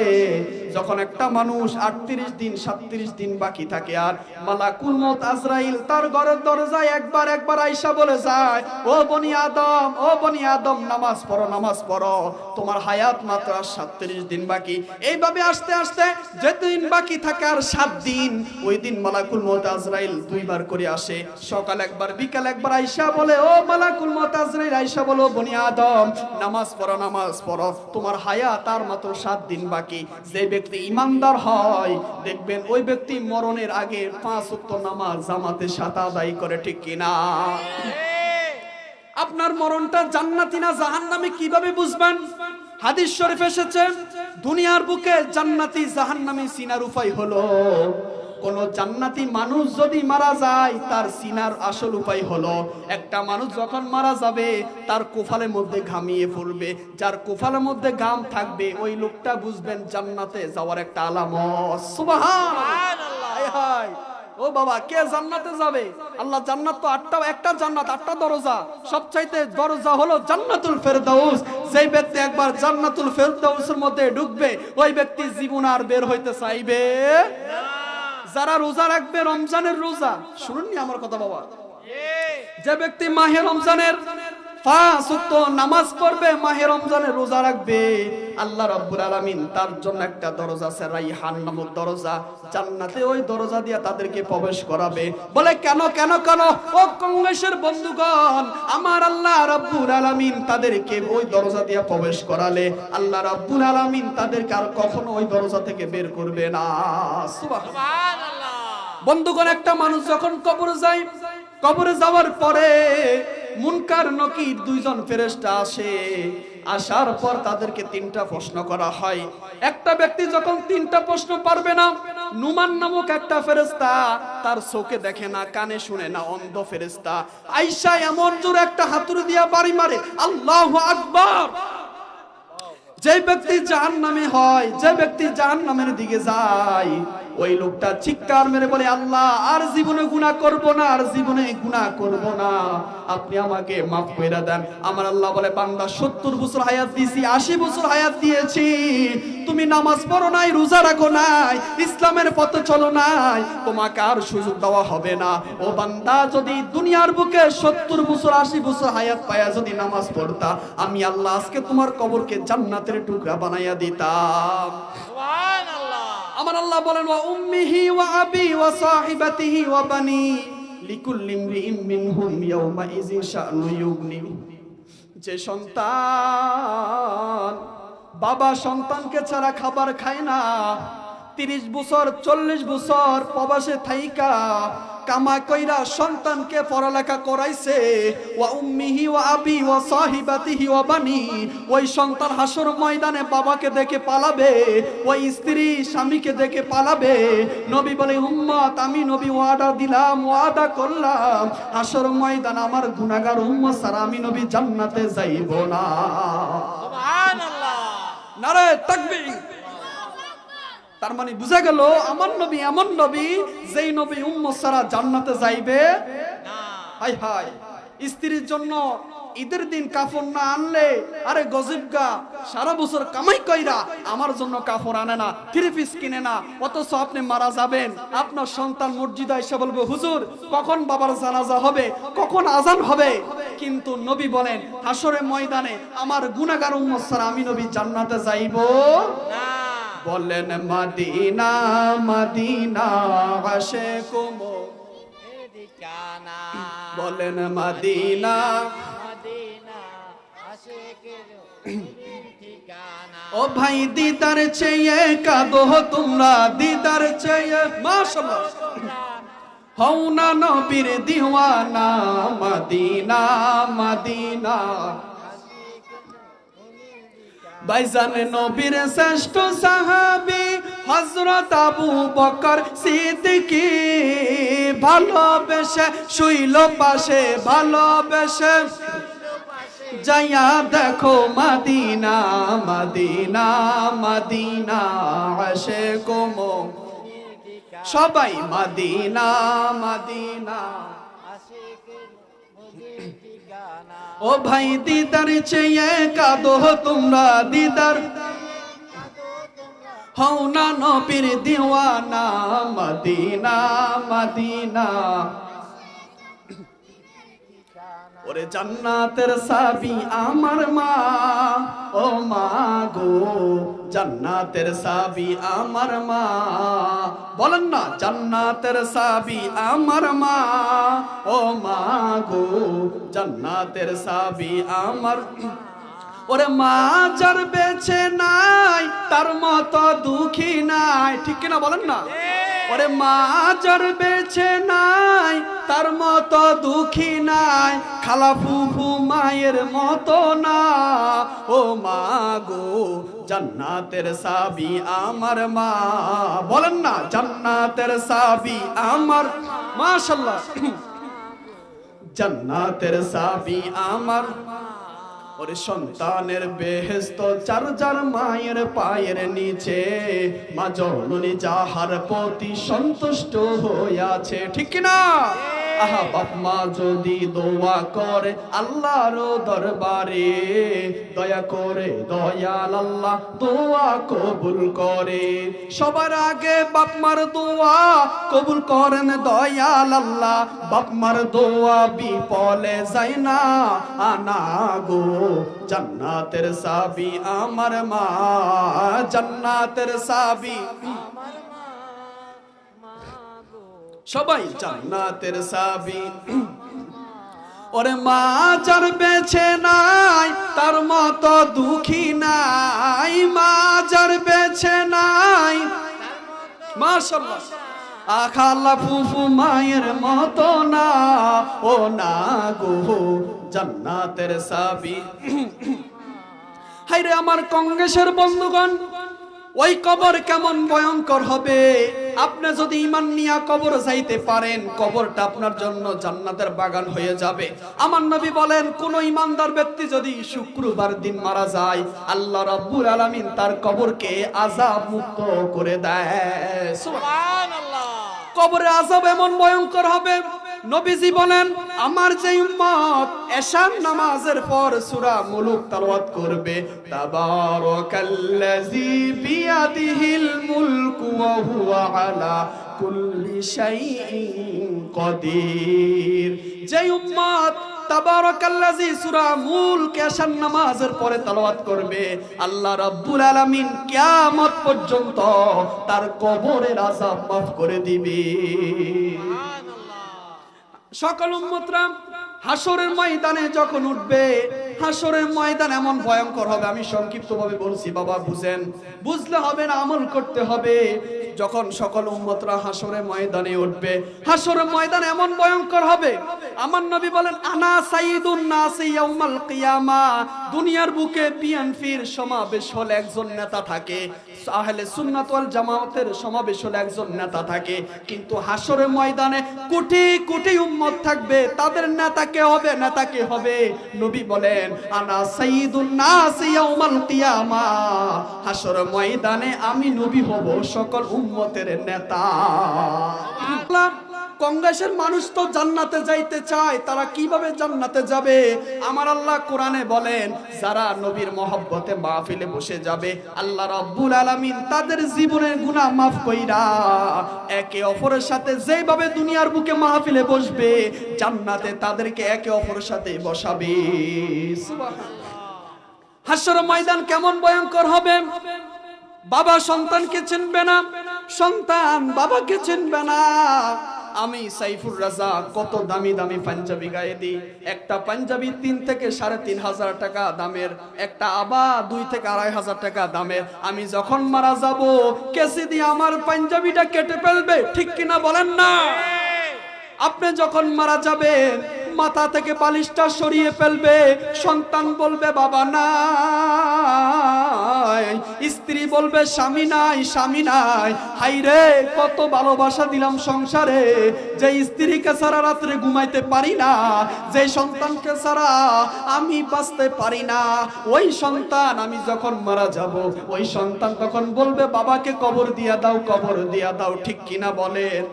যখন একটা মানুষ 38 দিন 37 দিন বাকি থাকে, আর মালাকুল মউত আজরাইল তার ঘরের দরজায় একবার একবার আয়েশা বলে যায়, ও বনি আদম, ও বনি আদম, নামাজ পড়ো, নামাজ পড়ো, তোমার হায়াত মাত্র 37 দিন বাকি। এইভাবে আস্তে আস্তে যেদিন বাকি থাকে আর 7 দিন, ওই দিন মালাকুল মউত আজরাইল 2 বার করে আসে, সকাল একবার বিকাল একবার। আয়েশা বলে, ও মালাকুল মউত আজরাইল, আয়েশা বলো, বনি আদম, নামাজ পড়ো, নামাজ পড়ো, তোমার হায়াত আর মাত্র 7 দিন বাকি। যে ব্যক্তি ইমানদার হয়, দেখবেন ওই ব্যক্তি মরণের আগে 5 ওয়াক্ত নামাজ জামাতের সাথে আদায় করে। ঠিক কিনা? আপনার মরণটা জান্নাতি না জাহান্নামী কিভাবে বুঝবেন? হাদিস শরীফ এসেছে, দুনিয়ার বুকে জান্নাতি জাহান্নামী চিনার উপায় হলো কোন জান্নাতি মানুষ যদি মারা যায় তার সিনার আসল উপায় হলো, একটা মানুষ যখন মারা যাবে তার কোফালের মধ্যে ঘামিয়ে পড়বে, যার কোফালের মধ্যে ঘাম থাকবে ওই লোকটা বুঝবেন জান্নাতে যাওয়ার একটা আলামত। সুবহানাল্লাহ। হায় হায়, ও বাবা, কে জান্নাতে যাবে? আল্লাহ, জান্নাত তো একটা জান্নাত, 8টা দরজা, সবচাইতে দরজা হলো জান্নাতুল ফেরদাউস। যেই ব্যক্তি একবার জান্নাতুল ফেরদাউসের মধ্যে ঢুকবে ওই ব্যক্তি জীবন আর বের হইতে চাইবে না। যারা রোজা রাখবে রমজানের রোজা, শুনুননি আমার কথা বাবা, যে ব্যক্তি মাহে রমজানের 5 ওয়াক্ত নামাজ পড়বে, মাহে রমজানের রোজা রাখবে, আল্লাহ রাব্বুল আলামিন তার জন্য একটা দরজা আছে, রাইহান নামক দরজা, জান্নাতে ওই দরজা দিয়ে তাদেরকে প্রবেশ করাবে। বলে কেন কেন কেন? ও কংগ্রেসের বন্ধুগণ, আমার আল্লাহ রাব্বুল আলামিন তাদেরকে ওই দরজা দিয়ে প্রবেশ করালে আল্লাহ রাব্বুল আলামিন তাদেরকে আর কখনো ওই দরজা থেকে বের করবে না। সুবহানাল্লাহ। বন্ধুগণ, একটা মানুষ যখন কবরে যায়, কবরে যাওয়ার পরে মুনকার নকির 2 জন ফেরেশতা আসে, আসার পর তাদেরকে 3টা প্রশ্ন করা হয়। একটা ব্যক্তি যখন 3টা প্রশ্ন পারবে না, নুমান নামক একটা ফেরেশতা, তার চোখে দেখে না, কানে শুনে না, অন্ধ ফেরেশতা, আয়েশা এমন জোরে একটা হাতুড়ি দিয়া বাড়ি মারে, আল্লাহু আকবার। যে ব্যক্তি জাহান্নামে হয়, যে ব্যক্তি জাহান্নামের দিকে যায়, ওই লোকটা চিৎকার মেরে বলে, আল্লাহ আর জীবনে গুনাহ করব না, আর জীবনে গুনাহ করব না, আপনি আমাকে মাফ কইরা দেন। আমার আল্লাহ বলে, বান্দা 70 বছর হায়াত দিয়েছি, 80 বছর হায়াত দিয়েছি, তুমি নামাজ পড়ো নাই, রোজা রাখো নাই, ইসলামের পথে চলো নাই, তোমাকে আর সুযোগ দেওয়া হবে না। ও বান্দা, যদি দুনিয়ার বুকে 70 বছর 80 বছর হায়াত পায়া যদি নামাজ পড়তা, আমি আল্লাহ আজকে তোমার কবরকে জান্নাতের টুকরা বানাইয়া দিতাম। সুবহানাল্লাহ। আমার আল্লাহ বলেন, ওয়া উম্মিহি ওয়া আবি ওয়া সাহিবাতিহি ওয়া বানি লিকুল্লি ইমরিইম মিনহুম ইয়াওমা ইযিন শা'নু ইউগনি। যে সন্তান বাবা সন্তানকে ছাড়া খাবার খায় না, 30 বছর 40 বছর প্রবাসে থাইকা কামা কইরা সন্তানকে পড়ালেখা করাইছে, ওয়া উম্মিহি ওয়া আবি ওয়া সাহিবাতিহি ওয়া বানি, ওই সন্তান হাসর ময়দানে বাবাকে দেখে পালাবে, ওই স্ত্রী স্বামীকে দেখে পালাবে। নবী বলে, উম্মত, আমি নবী ওয়াদা দিলাম, ওয়াদা করলাম, হাসর ময়দান আমার গুনাহগার উম্মত ছাড়া আমি নবী জান্নাতে যাইব না। সুবহানাল্লাহ, নারে তাকবীর। তার মানে বুঝা গেল আমার নবী এমন নবী যেই নবী উম্মত ছাড়া জান্নাতে যাইবে না। হায় হায়, স্ত্রীর জন্য ঈদের দিন কাফন না আনলে আরে গজব গা, সারা বছর কামাই কইরা আমার জন্য কাফন আনে না, 3 পিস কিনে না, অথচ আপনি মারা যাবেন, আপনার সন্তান মসজিদে এসে বলবে, হুজুর কখন বাবার জানাজা হবে, কখন আজান হবে, কিন্তু নবী বলেন হাসরের ময়দানে আমার গুনাহগার উম্মত ছাড়া আমি নবী জান্নাতে যাইব না। বলেন মদিনা মদিনা আশিক ঠিকানা, বলেন মদিনা মদিনা আশিক ঠিকানা। ও ভাই, দিদার চেয়ে কাঁদো তোমরা, দিদার চেয়ে মাশাআল্লাহ হও না নবীর দিওয়ানা, মদিনা মদিনা। ভাইজান নবীর শ্রেষ্ঠ সাহাবী হযরত আবু বকর সিদ্দিকী, ভালোবেসে শুইল পাশে, ভালোবেসে যাইয়া দেখো মদিনা মদিনা মদিনা আশিক সবাই মদিনা মদিনা। ও ভাই, দিদার চেয়ে কাঁদো তোমরা, দিদার হও না নবীর দিওয়ানা, মদিনা মদিনা। ওরে জান্নাতের চাবি আমার মা, ও মা গো, জান্নাতের চাবি আমার মা, বলেন না, জান্নাতের চাবি আমার মা, ও মা গো, জান্নাতের চাবি আমার। ওরে মা যার বেঁচে নাই তার মতো দুঃখী নাই, ঠিক কিনা বলেন না? ওরে মা যার বেঁচে নাই তার মতো দুঃখী নাই, খালা ফুফু মায়ের মতো না, ও মা গো জান্নাতের চাবি আমার মা। বলেন না, জান্নাতের চাবি আমার, মাশাআল্লাহ, জান্নাতের চাবি আমার। ওরে সন্তানের বেহেশত চার যার মায়ের পায়ের নিচে, মা জননী যাহার প্রতি সন্তুষ্ট হইয়াছে, ঠিক কি না? আহা, বাপ মা যদি দোয়া করে আল্লাহর দরবারে, দয়া করে দয়াল আল্লাহ দোয়া কবুল করে। সবার আগে বাপ মার দোয়া কবুল করেন দয়াল আল্লাহ। বাপ মার দোয়া বিফলে যায় না আনা গো। জান্নাতের চাবি আমার মা, জান্নাতের চাবি সবাই, জান্নাতের চাবি। ওরে মা যার বেছে নাই তার মতো দুঃখী নাই, মা যার বেছে নাই, মাশাআল্লাহ, আখালা ফুফু মায়ের মতো না, ও না গো, জান্নাতের চাবি। হায়রে আমার কংগ্রেসের বন্ধুগণ, ওই কবর কেমন ভয়ঙ্কর হবে। আপনি যদি ঈমান নিয়া কবর যাইতে পারেন, কবরটা আপনার জন্য জান্নাতের বাগান হয়ে যাবে। আমার নবী বলেন, কোন ঈমানদার ব্যক্তি যদি শুক্রবার দিন মারা যায়, আল্লাহ রাব্বুল আলামিন তার কবরকে আযাব মুক্ত করে দেয়। সুবহানাল্লাহ। কবরের আযাব এমন ভয়ঙ্কর হবে, নবীজি বলেন, আমার যে উম্মত এশার নামাজের পর সূরা মুলুক তেলাওয়াত করবে, তাবারাকাল্লাযী বিয়াদিহিল মুলকু ওয়া হুয়া আলা কুল্লি শাইইন কাদির, যে উম্মত তাবারাকাল্লাযী সূরা মুলক এশার নামাজের পরে তেলাওয়াত করবে, আল্লাহ রাব্বুল আলামিন কিয়ামত পর্যন্ত তার কবরের আযাব মাফ করে দিবে। সকল উম্মতরা হাসরের ময়দানে যখন উঠবে, হাসরের ময়দান এমন ভয়ঙ্কর হবে, আমি সংক্ষিপ্তভাবে বলছি, বাবা বুঝেন, বুঝলে হবে না, আমল করতে হবে। যখন সকল উম্মতরা হাসরের ময়দানে উঠবে, হাসরের ময়দান এমন ভয়ঙ্কর হবে, আমার নবী বলেন, আনা সাইয়্যিদুন নাস ইয়াউমাল কিয়ামা। দুনিয়ার বুকে বিএনপির সমাবেশ হলে একজন নেতা থাকে, আহলে সুন্নাত ওয়াল জামাতের সমাবেশ হলে একজন নেতা থাকে, কিন্তু হাসরের ময়দানে কোটি কোটি উম্মত থাকবে, তাদের নেতা কে হবে? নেতা কে হবে? নবী বলেন, আনা সাইয়্যিদুন নাস ইয়াউমাল কিয়ামা। হাসরের ময়দানে আমি নবী হব সকল উম্মতের নেতা। কংগ্রেসের মানুষ তো জান্নাতে যাইতে চায়, তারা কিভাবে জান্নাতে যাবে? আমার আল্লাহ কোরআনে বলেন, যারা নবীর মহব্বতে মাহফিলে বসে যাবে, আল্লাহ রাব্বুল আলামিন তাদের জীবনের গুনাহ মাফ কইরা একে অপরের সাথে যেভাবে দুনিয়ার বুকে মাহফিলে বসবে, জান্নাতে তাদেরকে একে অপরের সাথে বসাবে। সুবহানাল্লাহ। হাসরের ময়দান কেমন ভয়ঙ্কর হবে। বাবা সন্তানকে চিনবে না, সন্তান বাবাকে চিনবে না। আমি সাইফুর রাজা কত দামি দামি পাঞ্জাবি গায়ে দিই, একটা পাঞ্জাবি 3 থেকে 3.5 টাকা দামের, একটা আবা 2 থেকে 2.5 টাকা দামের। আমি যখন মারা যাব, কেসি দিয়ে আমার পাঞ্জাবিটা কেটে ফেলবে, ঠিক কিনা বলেন না? আপনি যখন মারা যাবেন, মাথা থেকে বালিশটা সরিয়ে ফেলবে, সন্তান বলবে বাবা নাই, স্ত্রী বলবে স্বামী নাই, স্বামী নাই। হাইরে কত ভালোবাসা দিলাম সংসারে, যে স্ত্রীকে ছাড়া রাত্রে ঘুমাইতে পারি না, যে সন্তানকে ছাড়া আমি বাঁচতে পারি না, ওই সন্তান আমি যখন মারা যাব, ওই সন্তান তখন বলবে বাবাকে কবর দিয়া দাও, কবর দিয়া দাও, ঠিক কিনা বলেন?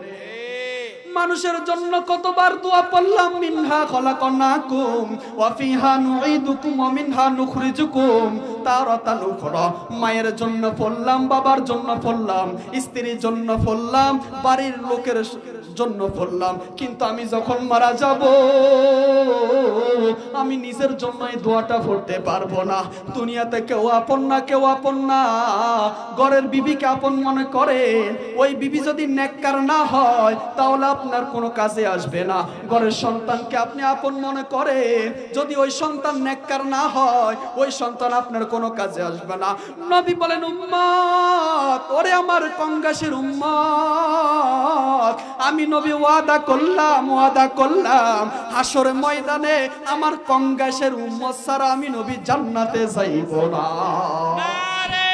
মানুষের জন্য কতবার দোয়া পড়লাম, মিনহা খলাকনাকুম ওয়া ফিহা নুঈদুকুম ওয়া মিনহা নুখরিজুকুম তারাতান উখরা। মায়ের জন্য পড়লাম, বাবার জন্য পড়লাম, স্ত্রীর জন্য পড়লাম, বাড়ির লোকের জন্য পড়লাম, কিন্তু আমি যখন মারা যাব, আমি নিজের জন্য এই দোয়াটা পড়তে পারবো না। দুনিয়াতে কেউ আপন না, কেউ আপন না। ঘরের বিবিকে আপন মনে করে, ওই বিবি যদি নেককার না হয়, তাহলে আপনার কোনো কাজে আসবে না। ঘরের সন্তানকে আপনি আপন মনে করেন, যদি ওই সন্তান নেককার না হয়, ওই সন্তান আপনার কোনো কাজে আসবে না। নবী বলেন, উম্মত, ওরে আমার কংগ্রেসের উম্মত, আমি নবী ওয়াদা করলাম হাসরের ময়দানে আমার কংগ্রেসের উম্মত ছাড়া আমি নবী জান্নাতে যাইব না। নারে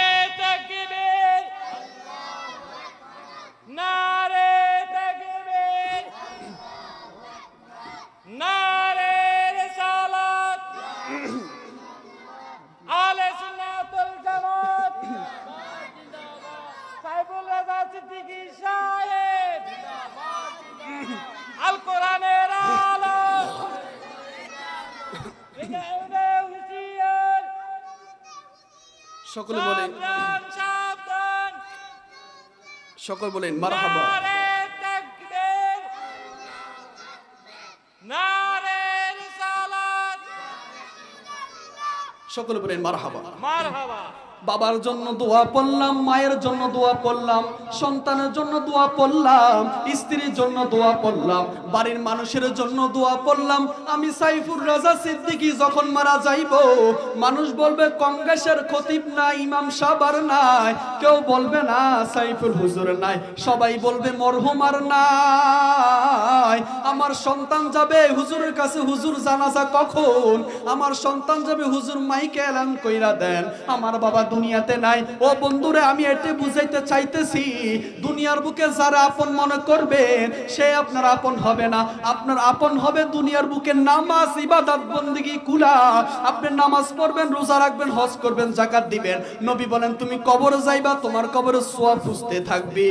সকলে বলেন সাবধান। সকল বলেন মারহাবা। নারে তাকবীর, নারে রিসালাত, সকলে বলেন মারহাবা। মারহাবা। বাবার জন্য দোয়া পড়লাম, মায়ের জন্য দোয়া পড়লাম, সন্তানের জন্য দোয়া পড়লাম, স্ত্রীর জন্য দোয়া পড়লাম, বাড়ির মানুষের জন্য দোয়া পড়লাম। আমি সাইফুর রাজা সিদ্দিকী যখন মারা যাইব, মানুষ বলবে কংগ্রেসের খতিব নাই, ইমাম সাহেব নাই, কেউ বলবে না সাইফুল হুজুর নাই, সবাই বলবে মরহুম আর নাই। আমার সন্তান যাবে হুজুরের কাছে, হুজুর জানাজা কখন? আমার সন্তান যাবে, হুজুর মাইকে এলান কইরা দেন আমার বাবা দুনিয়াতে নাই। ও বন্ধুরে, আমি এতে বুঝাইতে চাইতেছি, দুনিয়ার বুকে যারা আপন মনে করবেন সে আপনার আপন হবে না। আপনার আপন হবে দুনিয়ার বুকে নামাজ, ইবাদত, বন্দেগী কুলা। আপনি নামাজ পড়বেন, রোজা রাখবেন, হজ করবেন, যাকাত দিবেন। নবী বলেন তুমি কবরে যাইবা, তোমার কবরে সওয়াব খুঁজতে থাকবে।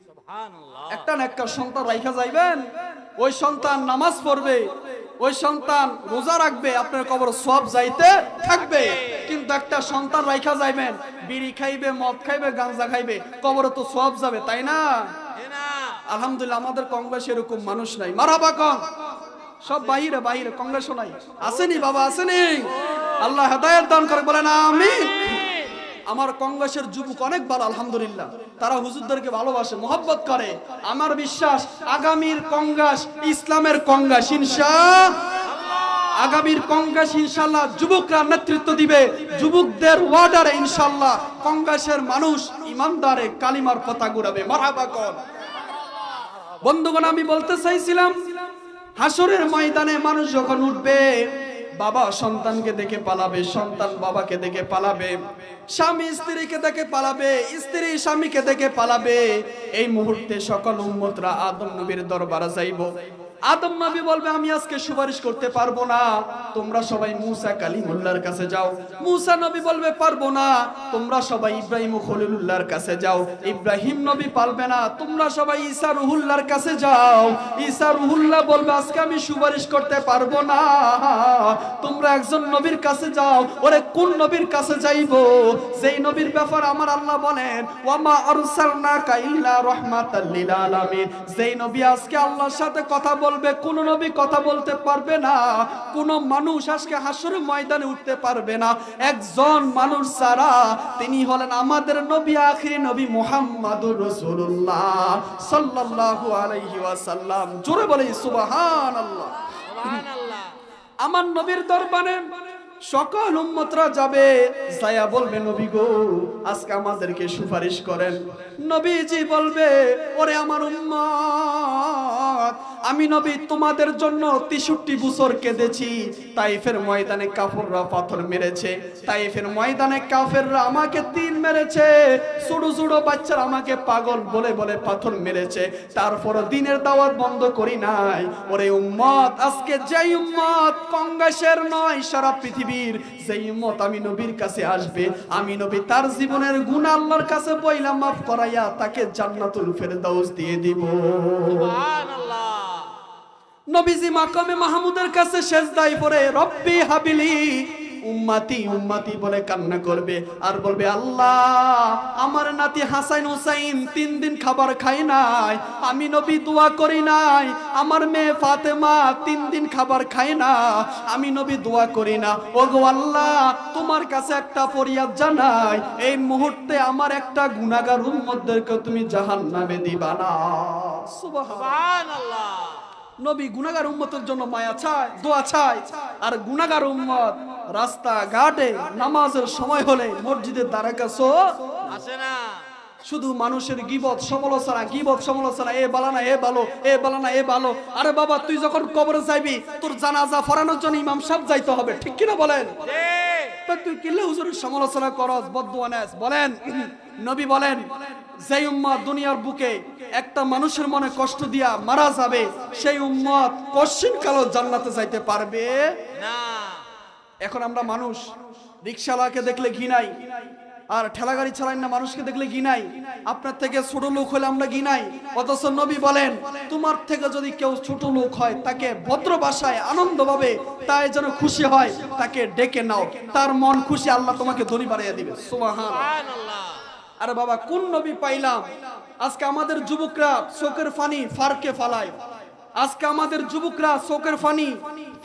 সুবহানাল্লাহ। একটা না একটা সন্তান রাইখা যাইবেন, ওই সন্তান নামাজ পড়বে, ওই সন্তান রোজা রাখবে, আপনার কবর সওয়াব যাইতে থাকবে। কিন্তু একটা সন্তান রাইখা যাইবেন, বিড়ি খাইবে, মদ খাইবে, গাঁজা খাইবে, কবরে তো সওয়াব যাবে, তাই না? না, আলহামদুলিল্লাহ আমাদের কংগ্রেসে এরকম মানুষ নাই। মারহাবা কন। সব বাইরে বাইরে, কংগ্রেসও নাই। আসেনি বাবা, আসেনি। আল্লাহ হেদায়েত দান করে, বলেন আমিন। আমার কংগ্রেসের যুবক অনেক ভালো, আলহামদুলিল্লাহ। তারা হুজুরদেরকে ভালোবাসে, মহব্বত করে। আমার বিশ্বাস আগামীর কংগ্রেস ইসলামের কংগ্রেস, আগামীর কংগ্রেস ইনশাআল্লাহ যুবকরা নেতৃত্ব দিবে। যুবকদের ওয়ার্ডারে ইনশাআল্লাহ কংগ্রেসের মানুষ ইমানদারে কালিমার কথা ঘুরাবে। মারহাবা কর। বন্ধুগণ, আমি বলতে চাইছিলাম, হাসরের ময়দানে মানুষ যখন উঠবে, বাবা সন্তানকে দেখে পালাবে, সন্তান বাবাকে দেখে পালাবে, স্বামী স্ত্রীকে দেখে পালাবে, স্ত্রী স্বামীকে দেখে পালাবে। এই মুহূর্তে সকল উম্মতরা আদম নবীর দরবারে যাইব। আদম নবী বলবে আমি আজকে সুপারিশ করতে পারবো না, তোমরা সবাই মুসা কালিমুল্লাহর কাছে যাও। মুসা নবী বলবে পারবো না, তোমরা সবাই ইব্রাহিম খলিলুল্লাহর কাছে যাও। ইব্রাহিম নবী পারবে না, তোমরা সবাই ঈসা রুহুল্লাহর কাছে যাও। ঈসা রুহুল্লাহ বলবে আজকে আমি সুপারিশ করতে পারবো না, তোমরা একজন নবীর কাছে যাও। ওরে কোন নবীর কাছে যাইবো? যেই নবীর ব্যাপার আমার আল্লাহ বলেন ওয়ামা আরসালনাকা ইল্লা রাহমাতাল লিল আলামিন। যেই নবী আজকে আল্লাহর সাথে কথা বলবে, কোন নবী কথা বলতে পারবে না, কোন মানুষ আজকে হাসরের ময়দানে উঠতে পারবে না, একজন মানুষ ছাড়া, তিনি হলেন আমাদের নবী, আখিরি নবী মুহাম্মাদুর রাসূলুল্লাহ সাল্লাল্লাহু আলাইহি ওয়াসাল্লাম। জোরে বলি সুবহানাল্লাহ। সুবহানাল্লাহ। আমার নবীর দরবারে সকল উম্মতরা যাবে, যায়া বলবে নবী গো আজকে আমাদেরকে সুপারিশ করেন। নবীজি বলবে ওরে আমার উম্মত, আমি নবী তোমাদের জন্য 63 বছর কেঁদেছি। তাইফের ময়দানে কাফেররা পাথর মেরেছে, তাইফের ময়দানে কাফেররা আমাকে তীর মেরেছে, ছোট ছোট বাচ্চারা আমাকে পাগল বলে বলে পাথর মেরেছে, তারপর দিনের দাওয়াত বন্ধ করি নাই। ওরে উম্মত, আজকে যেই উম্মত কংগ্রেসের নয়, সারা পৃথিবীর যেই উম্মত আমি নবীর কাছে আসবে, আমি নবী তার জীবনের গুনাহ আল্লাহর কাছে বইলা মাফ করাইয়া তাকে জান্নাতুল ফেরদাউস দিয়ে দিব। সুবহানাল্লাহ। নবীজি মাকামে মাহমুদের কাছে সেজদায় পড়ে রব্বি হাবিলি উম্মতি উম্মতি বলে কান্না করবে, আর বলবে আল্লাহ আমার নাতি হাসান হুসাইন 3 দিন খাবার খায় নাই, আমি নবী দোয়া করি নাই। আমার মেয়ে ফাতেমা 3 দিন খাবার খায় না, আমি নবী দোয়া করি না। ওগো আল্লাহ, তোমার কাছে একটা ফরিয়াদ জানাই, এই মুহূর্তে আমার একটা গুনাহগার উম্মতদেরকে তুমি জাহান্নামে দিবা না। সুবহানাল্লাহ। নবী গুনাহগার উম্মতের জন্য মায়া চায়, দোয়া চায়, আর গুনাহগার উম্মত রাস্তা ঘাটে নামাজের সময় হলে মসজিদের দ্বারা কাছে আসে না। শুধু মানুষের গীবত সমালোচনা, এ বালানা এ ভালো, এ বালানা এ ভালো। আরে বাবা, তুই যখন কবরে যাইবি তোর জানাজা পড়ানোর জন্য ইমাম সাহেব যাইতে হবে, ঠিক কিনা বলেন? তা তুই কিল্লে হুজুরের সমালোচনা করস, বদদুয়া নেস? বলেন নবী বলেন যেই উম্মত দুনিয়ার বুকে একটা মানুষের মনে কষ্ট দিয়া মারা যাবে, সেই উম্মত কশিন কালো জান্নাতে যাইতে পারবে না। এখন আমরা মানুষ রিকশাওয়ালাকে দেখলে ঘৃণাই, আর ঠেলা গাড়ি চালান না, মানুষকে দেখলে গিনাই। আপনার থেকে ছোট লোক হলে আমরা গিনাই, অথচ নবী বলেন তোমার থেকে যদি কেউ ছোট লোক হয় তাকে ভদ্র ভাষায় আনন্দভাবে তাই যেন খুশি হয় তাকে ডেকে নাও, তার মন খুশি, আল্লাহ তোমাকে ধনী বাড়িয়ে দিবে। সুবহানাল্লাহ। সুবহানাল্লাহ। আরে বাবা কোন নবী পাইলাম? আজকে আমাদের যুবকরা চোখের পানি ফারকে ফালায়, আজকে আমাদের যুবকরা চোখের পানি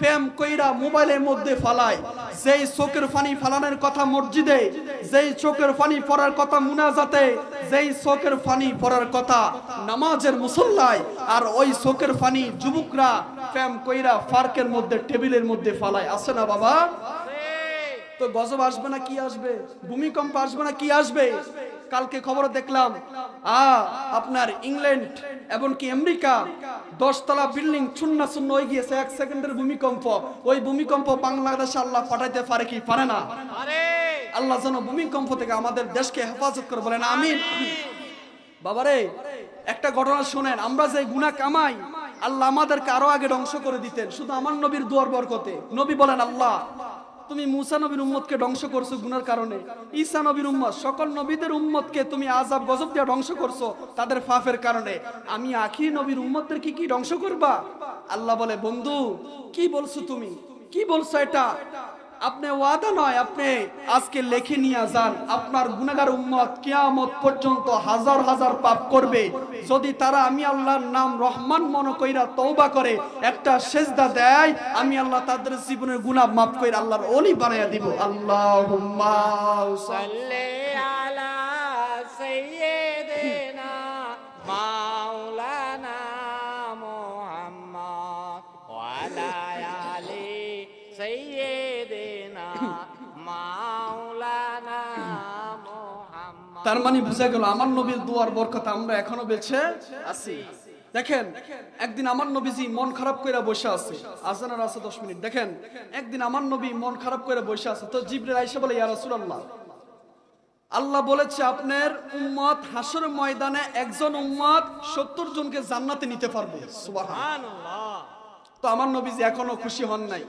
ফেম কইরা মোবাইলের মধ্যে ফালায়। যেই চোখের পানি ফালানোর কথা মসজিদে, যেই চোখের পানি পড়ার কথা মুনাজাতে, যেই চোখের পানি পড়ার কথা নামাজের মুসল্লায়, আর ওই চোখের পানি যুবকরা ফেম কইরা ফারকের মধ্যে টেবিলের মধ্যে ফালায়। আছে না বাবা? তো গজব আসবে না কি আসবে? ভূমিকম্প আসবে না কি আসবে? কালকে খবরে দেখলাম আপনার ইংল্যান্ড এবং কি আমেরিকা 10 তলা বিল্ডিং চূর্ণ চূর্ণ হয়ে গিয়েছে 1 সেকেন্ডের ভূমিকম্প। ওই ভূমিকম্প বাংলাদেশে আল্লাহ পাঠাইতে পারে কি পারে না? আল্লাহ যেন ভূমিকম্প থেকে আমাদের দেশকে হেফাজত করে, বলেন আমিন। বাবারে একটা ঘটনা শুনেন, আমরা যে গুনাহ কামাই আল্লাহ আমাদেরকে আরো আগে ধ্বংস করে দিতেন শুধু আমার নবীর দুয়ার বরকতে। নবী বলেন আল্লাহ তুমি মুসা নবীর উম্মতকে ধ্বংস করছো গুনার কারণে, ঈসা নবীর উম্মত সকল নবীদের উম্মতকে তুমি আযাব গজব দিয়ে ধ্বংস করছো তাদের পাপের কারণে, আমি আখিরি নবীর উম্মতদের কি ধ্বংস করবা? আল্লাহ বলে বন্ধু কি বলছো তুমি, কি বলছো এটা? আপনি ওয়াদা নয়, আপনি আজকে লিখে নিয়ে যান আপনার গুনাহগার উম্মত কিয়ামত পর্যন্ত হাজার হাজার পাপ করবে, যদি তারা আমি আল্লাহর নাম রহমান মনে কইরা তওবা করে একটা সেজদা দেয় আমি আল্লাহ তাদের জীবনের গুনাহ মাফ কইরা আল্লাহর ওলি বানায়া দিব। আল্লাহুম্মা সাল্লি আলা সাইয়্যিদিনা মাওলানা মুহাম্মদ ওয়া আলা আলি সাইয়্যিদিনা মাওলানা মুহাম্মদ। তার মানে বুঝা গেল আমার নবীর দুয়ার বরকত আমরা এখনো বেঁচে আছি। দেখেন একদিন আমার নবীজি মন খারাপ করে বসে আছে, আজানের আছে 10 মিনিট। দেখেন একদিন আমার নবী মন খারাপ করে বসে আছে, তো জিবরিল আয়েশা বলে ইয়া রাসূলুল্লাহ আল্লাহ বলেছে আপনার উম্মত হাসর ময়দানে একজন উম্মত 70 জনকে জান্নাতে নিতে পারবে। সুবহানাল্লাহ। তো আমার নবীজি এখনো খুশি হন নাই।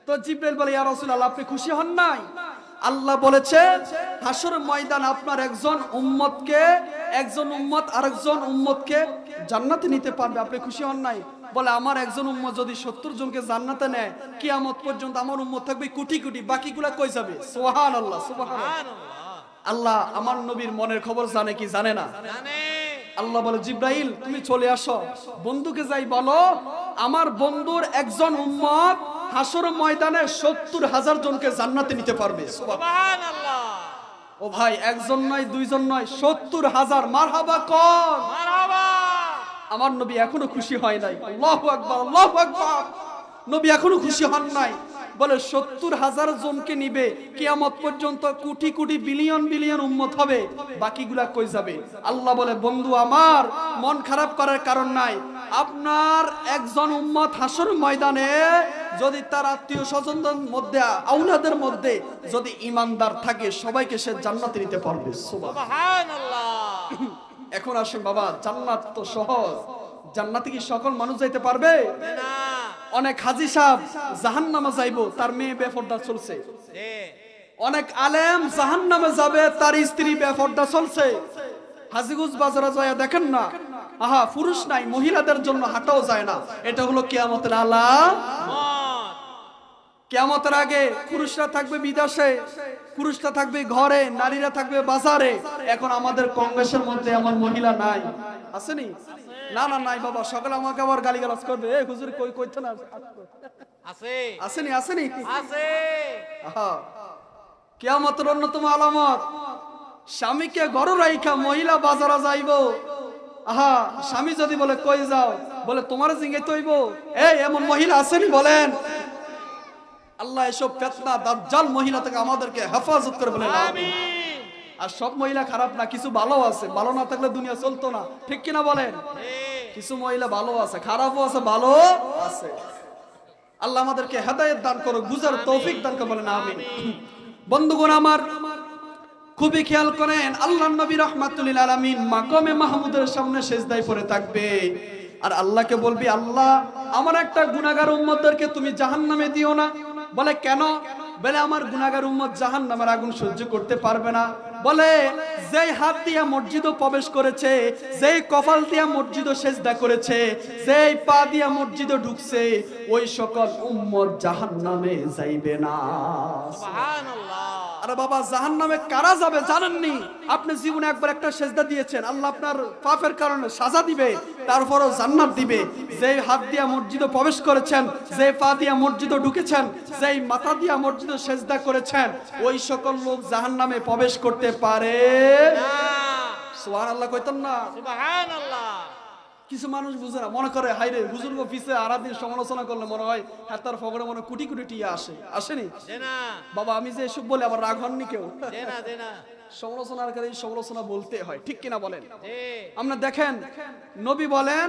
তো জিবরাইল বলে ইয়া রাসূলুল্লাহ আপনি খুশি হন নাই? আল্লাহ বলেছে হাসর ময়দান আপনার একজন উম্মত আরেকজন উম্মতকে জান্নাতে নিতে পারবে, আপনি খুশি হন নাই? বলে আমার একজন উম্মত যদি 70 জনকে জান্নাতে নেয় কিয়ামত পর্যন্ত আমার উম্মত থাকবে কোটি কোটি, বাকিগুলা কই যাবে? সুবহানাল্লাহ সুবহানাল্লাহ। আল্লাহ আমার নবীর মনের খবর জানে কি জানে না? জানে। আল্লাহ বলে জিবরাইল তুমি চলে আসো, বন্ধুকে যাই বলো আমার বন্ধুর একজন উম্মত হাসর ময়দানে 70,000 জনকে জান্নাতে নিতে পারবে। সুবহানাল্লাহ। ও ভাই একজন নয় দুইজন নয় 70,000। মারহাবা কর। মারহাবা। আমার নবী এখনো খুশি হয় নাই। আল্লাহু আকবার আল্লাহু আকবার। নবী এখনো খুশি হন নাই। বলে 70,000 জনকে নিবে, কিয়ামত পর্যন্ত কোটি কোটি বিলিয়ন বিলিয়ন উম্মত হবে, বাকিগুলা কই যাবে? আল্লাহ বলে বন্ধু আমার মন খারাপ করার কারণ নাই, আপনার একজন উম্মত হাসর ময়দানে যদি তার আত্মীয় স্বজনদের মধ্যে আওলাদের মধ্যে যদি ঈমানদার থাকে সবাইকে সে জান্নাতে নিতে পারবে। সুবহানাল্লাহ। এখন আসুন বাবা জান্নাত তো সহজ, জান্নাতে কি সকল মানুষ যাইতে পারবে? না। অনেক হাজী সাহেব জাহান্নামে যাইবো, তার মেয়ে বেপরদা চলছে। অনেক আলেম জাহান্নামে যাবে, তার স্ত্রী বেপরদা চলছে। হাজীগঞ্জ বাজারে যায় দেখেন না, আহা পুরুষ নাই, মহিলাদের জন্য হাঁটাও যায় না। এটা হলো কিয়ামতের আলামত। কিয়ামতের আগে পুরুষরা থাকবে বিদেশে, পুরুষরা থাকবে ঘরে, নারীরা থাকবে বাজারে। এখন আমাদের কংগ্রেসের মধ্যে এমন মহিলা নাই, আসেনি? না না নাই বাবা, সকালে আমাকে আবার গালিগালাজ করবে, এই হুজুর কই কইতো না আছে। আসেনি আসেনি আছে। আহা কিয়ামতের অন্যতম আলামত, স্বামীকে ঘরে রাইখা মহিলা বাজারে যাইবো। আহা স্বামী যদি বলে কই যাও, বলে তোমার জিঙ্গাইতে হইব। এই এমন মহিলা আসেনি বলেন? আল্লাহ এসব ফিতনা দাজ্জাল মহিলা থেকে আমাদেরকে হেফাজত করে বলেন আমিন। আর সব মহিলা খারাপ না, কিছু ভালো আছে, ভালো না থাকলে দুনিয়া চলতো না, ঠিক কিনা বলেন? কিছু মহিলা ভালো আছে, খারাপও আছে, ভালো আছে। আল্লাহ আমাদেরকে হেদায়েত দান করুক, বুঝার তৌফিক দান করুক, বলেন আমিন। বন্ধুগণ আমার খুবই খেয়াল করেন, আল্লাহর নবী রাহমাতুল লিল আলামিন মাকামে মাহমুদের সামনে সিজদায় পড়ে থাকবে আর আল্লাহকে বলবি আল্লাহ আমার একটা গুনাহগার উম্মতদেরকে তুমি জাহান্নামে দিও না। বলে কেন? বলে আমার গুনাহগার উম্মত জাহান্নামের আগুন সহ্য করতে পারবে না। বলে যেই হাত দিয়া মসজিদে প্রবেশ করেছে, যেই কপাল দিয়া মসজিদে সেজদা করেছে, যেই পা দিয়া মসজিদে ঢুকছে, ওই সকল উম্মত জাহান্নামে যাইবে না। সুবহানাল্লাহ। আরে বাবা, জাহান্নামে কারা যাবে জানেননি? আপনি জীবনে একবার একটা সেজদা দিয়েছেন, আল্লাহ আপনার পাপের কারণে সাজা দিবে, তারপরও জান্নাত দিবে। যেই হাত দিয়া মসজিদে প্রবেশ করেছেন, যেই পা দিয়া মসজিদে ঢুকেছেন, যেই মাথা দিয়া মসজিদে সেজদা করেছেন, ওই সকল লোক জাহান্নামে প্রবেশ করতে পারে না। সুবহানাল্লাহ কইতেন না? সুবহানাল্লাহ। কিছু মানুষ বুঝে না, মনে করে হাইরে হুজুর অফিসে আরাদিন সমালোচনা করলে মনে হয় হ্যাঁ তার ফগরে মনে কোটি কোটি টিয়া আসেনি দেনা বাবা। আমি যে এসব বলে আবার রাগ হননি কেউ? দেনা দেনা। সমালোচনার কারণে সমালোচনা বলতে হয়, ঠিক কিনা বলেন? জি। আমরা দেখেন, নবী বলেন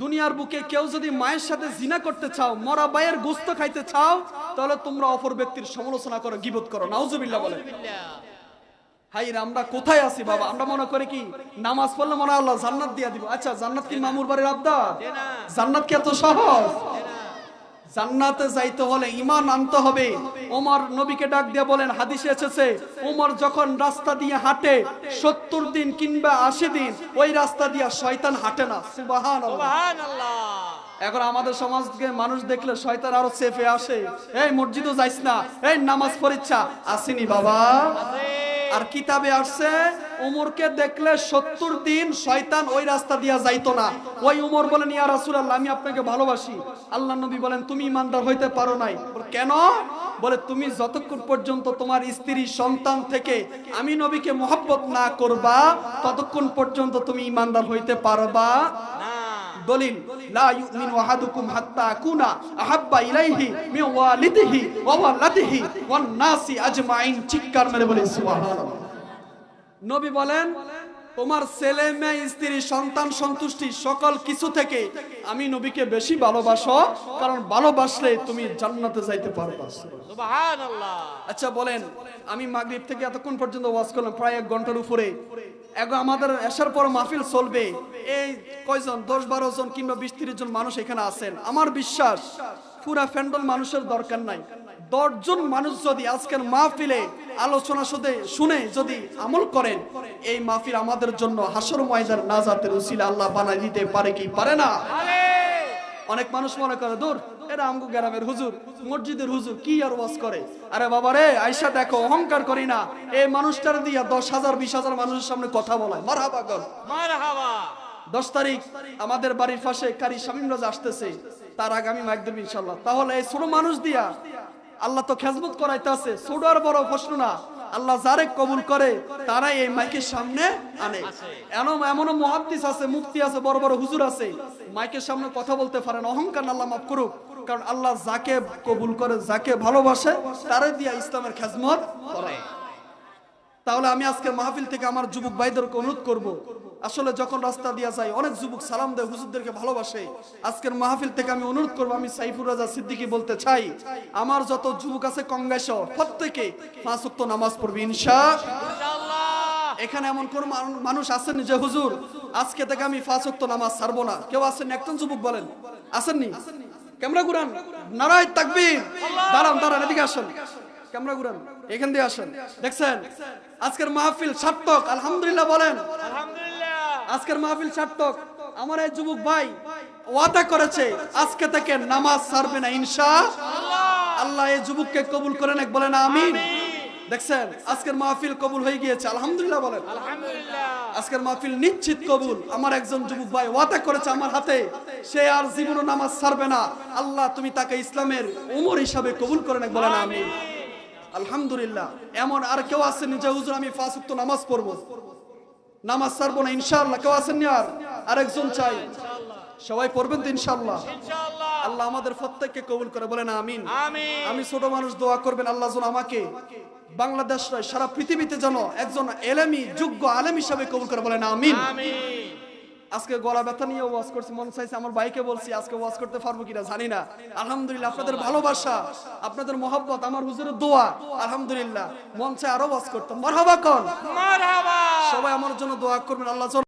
দুনিয়ার বুকে কেউ যদি মায়ের সাথে জিনা করতে চাও, মরা মায়ের গোশত খাইতে চাও, তাহলে তোমরা অপর ব্যক্তির সমালোচনা করো, গীবত করো। নাউজুবিল্লাহ বলেন। বিল্লাহ। হাইরে আমরা কোথায় আছি বাবা? আমরা মনে করি কি নামাজ পড়লে মনে হয় আল্লাহ জান্নাত দিয়া দিব। আচ্ছা, জান্নাত কি মামুর বাড়ির আবদার? দেনা জান্নাত কি এত সহজ? দেনা। জান্নাতে যাইতে হলে ঈমান আনতে হবে। ওমর নবীকে ডাক দিয়ে বলেন, হাদিসে এসেছে ওমর যখন রাস্তা দিয়ে হাঁটে 70 দিন কিংবা 80 দিন ওই রাস্তা দিয়ে শয়তান হাঁটে না। সুবহানাল্লাহ। সুবহানাল্লাহ। এখন আমাদের সমাজকে মানুষ দেখলে শয়তান আরো চেপে আসে, এই মসজিদও যাইস না, এই নামাজ পড়িচ্ছা আসেনি বাবা। আছে। আর কিতাবে আসছে উমরকে দেখলে 70 দিন শয়তান ওই রাস্তা দিয়া যাইতো না। ওই উমর বলেন, ইয়া রাসূলুল্লাহ, আমি আপনাকে ভালোবাসি। আল্লাহর নবী বলেন, তুমি ইমানদার হইতে পারো নাই। কেন? বলে তুমি যতক্ষণ পর্যন্ত তোমার স্ত্রী সন্তান থেকে আমি নবীকে মহব্বত না করবা, ততক্ষণ পর্যন্ত তুমি ইমানদার হইতে পারবা না। দলিল, লা ইউমিনু আহাদুকুম হাত্তা আকুনা আহাব্বা ইলাইহি মিন ওয়ালিদিহি ওয়া ওয়ালাদিহি ওয়ান নাসি আজমাইন। চিৎকার মেরে বলেন সুবহানাল্লাহ। নবী বলেন, তোমার ছেলে মেয়ে স্ত্রী সন্তান সন্তুষ্টি সকল কিছু থেকে আমি নবীকে বেশি ভালোবাসো, কারণ ভালোবাসলে তুমি জান্নাতে যাইতে পারবা। সুবহানাল্লাহ। আচ্ছা বলেন, আমি মাগরিব থেকে এতক্ষণ পর্যন্ত ওয়াজ করলাম, প্রায় 1 ঘন্টার উপরে। এখন আমাদের এসার পর মাহফিল চলবে, এই কয়জন 10-12 জন কিংবা 20-30 জন মানুষ এখানে আছেন। আমার বিশ্বাস পুরা ফ্যান্ডল মানুষের দরকার নাই। 10 জন মানুষ যদি আজকের মাহফিলে আলোচনা শুনে যদি আমল করেন, এই মাহফিল আমাদের জন্য হাসর ময়দান নাজাতের উসিলা আল্লাহ বানাই দিতে পারে কি পারে না? আরে অনেক মানুষ মনে করে দূর এরা আমগো গ্রামের হুজুর, মসজিদের হুজুর, কি আর ওয়াজ করে। আরে বাবা রে, আয়সা দেখো, অহংকার করি না। এই মানুষটার দিয়া 10,000 20,000 মানুষের সামনে কথা বলায়। মারহাবা গল। মারহাবা। 10 তারিখ আমাদের বাড়ির পাশে কারি শামীম রাজা আসতেছে, তার আগামী মাইক দেব ইনশাআল্লাহ। তাহলে এই ছোট মানুষ দিয়া আল্লাহ তো খেজমত করাইতে আছে, ছোট আর বড় প্রশ্ন না। আল্লাহ যারে কবুল করে তারাই এই মাইকের সামনে আনে। এমনও মুহাদ্দিস আছে, মুফতি আছে, বড় বড় হুজুর আছে, মাইকের সামনে কথা বলতে পারেন। অহংকার আল্লাহ মাফ করুক, কারণ আল্লাহ যাকে কবুল করে, যাকে ভালোবাসে, তারে দিয়া ইসলামের খেজমত করে। তাহলে আমি আজকে মাহফিল থেকে আমার যুবক ভাইদেরকে অনুরোধ করব, আসলে যখন রাস্তা দিয়া যায় অনেক যুবক সালাম দেয়, হুজুরদেরকে ভালোবাসে। আজকের মাহফিল থেকে আমি অনুরোধ করব, আমি সাইফুর রাজা সিদ্দিকী বলতে চাই, আমার যত যুবক আছে কংগ্রেসর, প্রত্যেকে 5 ওয়াক্ত নামাজ পড়বে ইনশাআল্লাহ। এখানে এমন কোন মানুষ আসেননি যে হুজুর আজকে থেকে আমি 5 ওয়াক্ত নামাজ ছাড়বো না? কেউ আসেননি? একজন যুবক বলেন, আসেননি? ক্যামেরা ঘুরান, নারায়ে তাকবীর। দাঁড়ান, এদিকে আসেন, ক্যামেরা ঘুরান, এখান দিয়ে আসেন। দেখছেন আজকের মাহফিল সার্থক, আলহামদুলিল্লাহ বলেন। আলহামদুলিল্লাহ। আজকের মাহফিল সার্থক। আমার এই যুবক ভাই ওয়াদা করেছে আজকে থেকে নামাজ ছাড়বে না ইনশাআল্লাহ। আল্লাহ এই যুবককে কবুল করেন, এক বলেন আমিন। দেখছেন আজকের মাহফিল কবুল হয়ে গিয়েছে, আলহামদুলিল্লাহ বলেন। আলহামদুলিল্লাহ। আজকের মাহফিল নিশ্চিত কবুল। আমার একজন যুবক ভাই ওয়াদা করেছে আমার হাতে, সে আর জীবনে নামাজ ছাড়বে না। আল্লাহ তুমি তাকে ইসলামের ওমর হিসাবে কবুল করেন, এক বলেন আমিন। আলহামদুলিল্লাহ। এমন আর কেউ আসেনি যে হুজুর আমি 5 ওয়াক্ত নামাজ পড়বো, নামাজ ছাড়বো না ইনশাআল্লাহ? কেউ আসেননি? আর আরেকজন চাই, সবাই পড়বেন তো ইনশাআল্লাহ? ইনশাআল্লাহ। আল্লাহ আমাদের প্রত্যেককে কবুল করে, বলেন আমিন। আমিন। আমি ছোট মানুষ, দোয়া করবেন আল্লাহ যেন আমাকে বাংলাদেশ নয় সারা পৃথিবীতে যেন একজন এলেমি যোগ্য আলেম হিসাবে কবুল করে, বলেন আমিন। আমিন। আজকে গলা ব্যথা নিয়ে ওয়াজ করছি, মন চাইছে আমার ভাইকে বলছি আজকে ওয়াজ করতে পারবো কিনা জানি না। আলহামদুলিল্লাহ আপনাদের ভালোবাসা, আপনাদের মহব্বত, আমার হুজুরের দোয়া, আলহামদুলিল্লাহ মন চাই আরো ওয়াজ করতাম। মারহাবা কোন, মারহাবা। সবাই আমার জন্য দোয়া করবেন, আল্লাহ